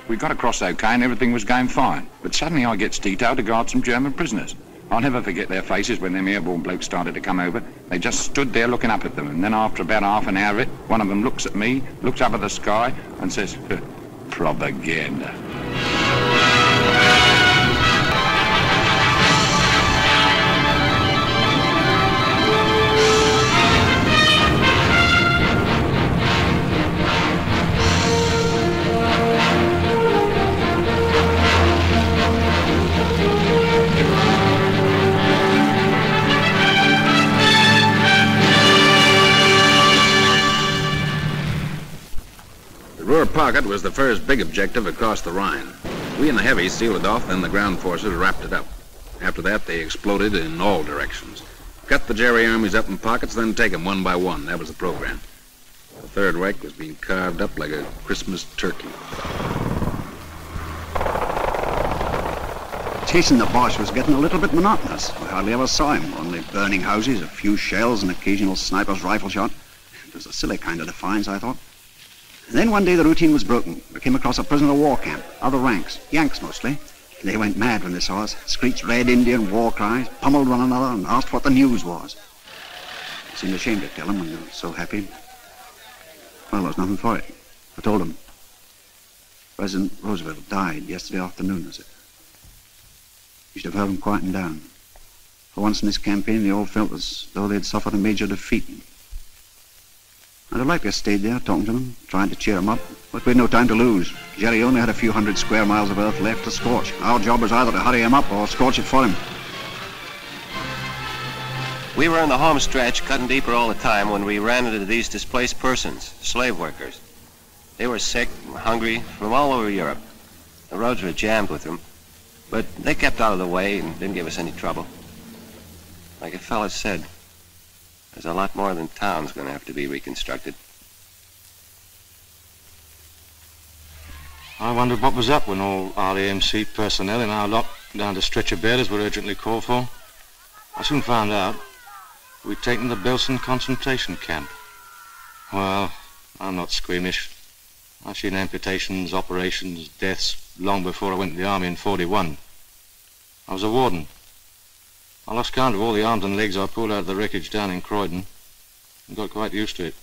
We got across okay and everything was going fine. But suddenly I gets detailed to guard some German prisoners. I'll never forget their faces when them airborne blokes started to come over. They just stood there looking up at them, and then after about half an hour of it, one of them looks at me, looks up at the sky, and says, propaganda. Ruhr Pocket was the first big objective across the Rhine. We and the heavies sealed it off, then the ground forces wrapped it up. After that, they exploded in all directions. Cut the Jerry armies up in pockets, then take them one by one. That was the program. The Third Reich was being carved up like a Christmas turkey. Chasing the Boche was getting a little bit monotonous. We hardly ever saw him, only burning houses, a few shells, and occasional sniper's rifle shot. It was a silly kind of defiance, I thought. And then one day the routine was broken. We came across a prisoner of war camp, other ranks, Yanks mostly. They went mad when they saw us, screeched red Indian war cries, pummeled one another, and asked what the news was. They seemed ashamed to tell them when they were so happy. Well, there was nothing for it. I told them. President Roosevelt died yesterday afternoon, was it? You should have heard them quieting down. For once in this campaign, they all felt as though they'd suffered a major defeat. I'd have liked to have stayed there, talking to them, trying to cheer them up. But we had no time to lose. Jerry only had a few hundred square miles of earth left to scorch. Our job was either to hurry him up or scorch it for him. We were in the home stretch, cutting deeper all the time, when we ran into these displaced persons, slave workers. They were sick, hungry, from all over Europe. The roads were jammed with them, but they kept out of the way and didn't give us any trouble. Like a fella said, there's a lot more than town's going to have to be reconstructed. I wondered what was up when all RAMC personnel in our lot down to stretcher bearers were urgently called for. I soon found out we'd taken the Belsen concentration camp. Well, I'm not squeamish. I've seen amputations, operations, deaths long before I went to the army in '41. I was a warden. I lost count of all the arms and legs I pulled out of the wreckage down in Croydon and got quite used to it.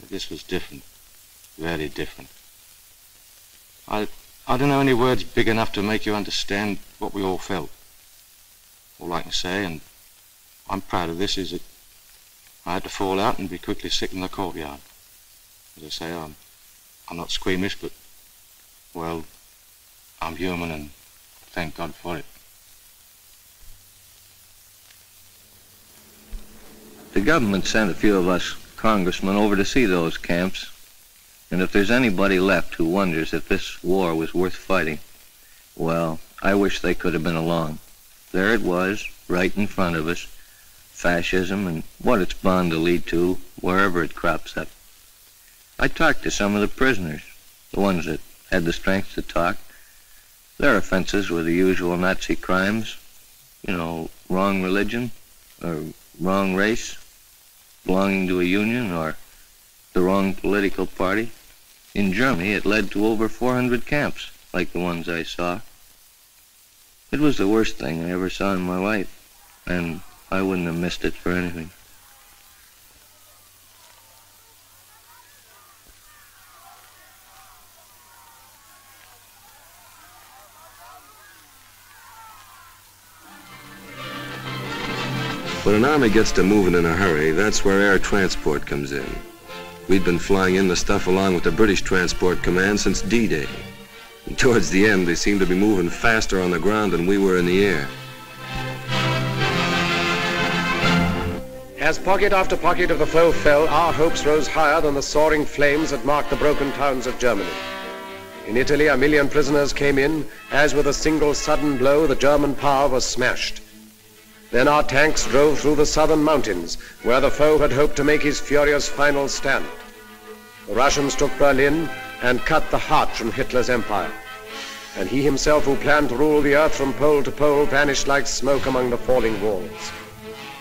But this was different, very different. I don't know any words big enough to make you understand what we all felt. All I can say, and I'm proud of this, is that I had to fall out and be quickly sick in the courtyard. As I say, I'm not squeamish, but, well, I'm human, and thank God for it. The government sent a few of us congressmen over to see those camps. And if there's anybody left who wonders if this war was worth fighting, well, I wish they could have been along. There it was, right in front of us, fascism and what it's bound to lead to wherever it crops up. I talked to some of the prisoners, the ones that had the strength to talk. Their offenses were the usual Nazi crimes, you know, wrong religion, or wrong race, belonging to a union, or the wrong political party. In Germany, it led to over 400 camps, like the ones I saw. It was the worst thing I ever saw in my life, and I wouldn't have missed it for anything. When an army gets to moving in a hurry, that's where air transport comes in. We'd been flying in the stuff along with the British Transport Command since D-Day. And towards the end, they seemed to be moving faster on the ground than we were in the air. As pocket after pocket of the foe fell, our hopes rose higher than the soaring flames that marked the broken towns of Germany. In Italy, 1 million prisoners came in, as with a single sudden blow, the German power was smashed. Then our tanks drove through the southern mountains, where the foe had hoped to make his furious final stand. The Russians took Berlin and cut the heart from Hitler's empire. And he himself, who planned to rule the earth from pole to pole, vanished like smoke among the falling walls.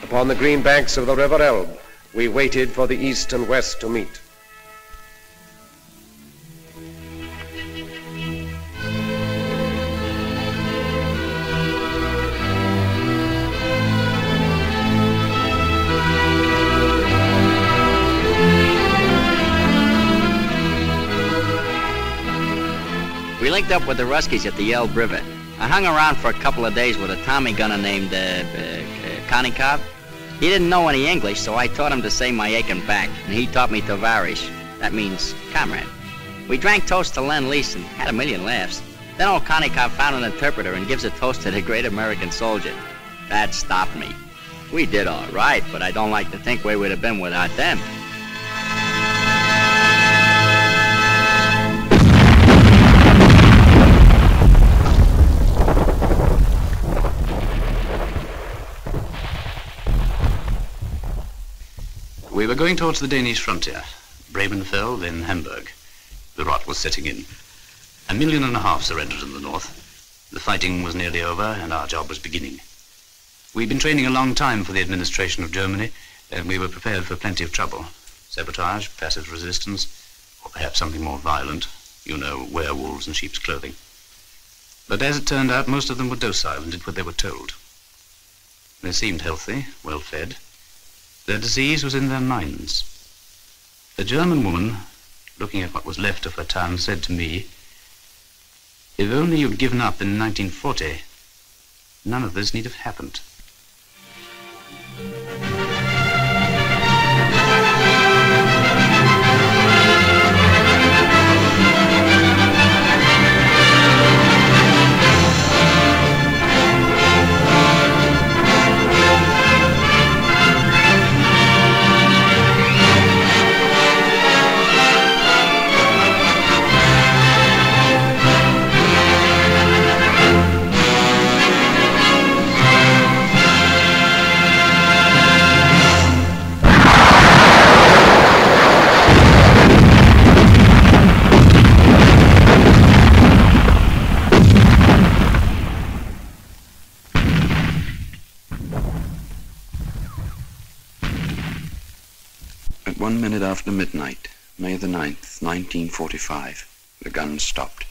Upon the green banks of the River Elbe, we waited for the east and west to meet. We linked up with the Ruskies at the Elbe River. I hung around for a couple of days with a Tommy gunner named Konikov. He didn't know any English, so I taught him to say my aching back, and he taught me Tovarish. That means comrade. We drank toast to Lend-Lease and had a million laughs. Then old Konikov found an interpreter and gives a toast to the great American soldier. That stopped me. We did all right, but I don't like to think where we'd have been without them. We were going towards the Danish frontier, Bremenfeld, then Hamburg. The rot was setting in. 1.5 million surrendered in the north. The fighting was nearly over, and our job was beginning. We'd been training a long time for the administration of Germany, and we were prepared for plenty of trouble. Sabotage, passive resistance, or perhaps something more violent. You know, werewolves in sheep's clothing. But as it turned out, most of them were docile and did what they were told. They seemed healthy, well-fed. Their disease was in their minds. A German woman, looking at what was left of her town, said to me, "If only you'd given up in 1940, none of this need have happened." At 1 minute after midnight, May the 9th, 1945, the guns stopped.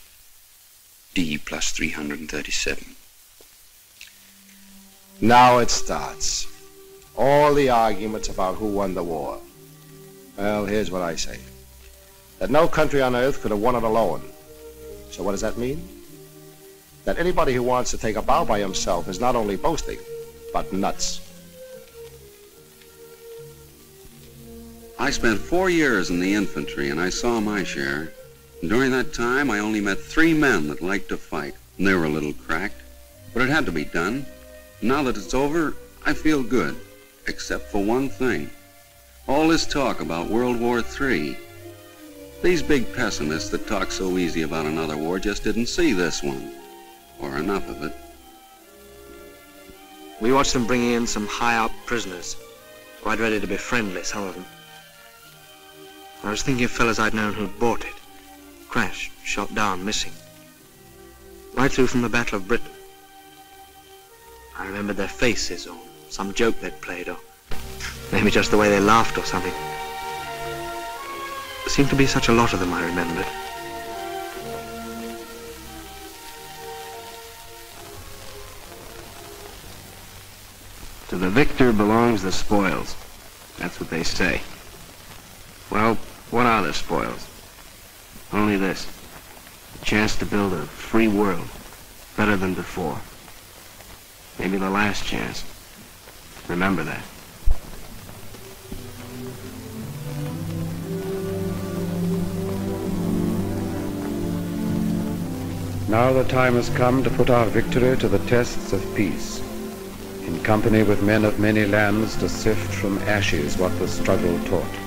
D plus 337. Now it starts. All the arguments about who won the war. Well, here's what I say. That no country on earth could have won it alone. So what does that mean? That anybody who wants to take a bow by himself is not only boasting, but nuts. I spent 4 years in the infantry, and I saw my share. During that time, I only met 3 men that liked to fight, and they were a little cracked. But it had to be done. Now that it's over, I feel good, except for one thing. All this talk about World War III. These big pessimists that talk so easy about another war just didn't see this one, or enough of it. We watched them bringing in some high-up prisoners, quite ready to be friendly, some of them. I was thinking of fellas I'd known who'd bought it. Crashed, shot down, missing. Right through from the Battle of Britain. I remembered their faces, or some joke they'd played, or maybe just the way they laughed or something. There seemed to be such a lot of them, I remembered. To the victor belongs the spoils. That's what they say. Well, what are the spoils? Only this. A chance to build a free world, better than before. Maybe the last chance. Remember that. Now the time has come to put our victory to the tests of peace, in company with men of many lands to sift from ashes what the struggle taught.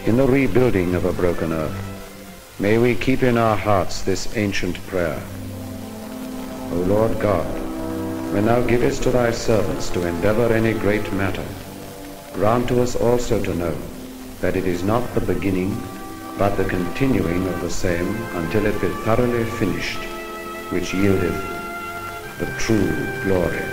In the rebuilding of a broken earth, may we keep in our hearts this ancient prayer. O Lord God, when thou givest to thy servants to endeavor any great matter, grant to us also to know that it is not the beginning, but the continuing of the same until it be thoroughly finished, which yieldeth the true glory.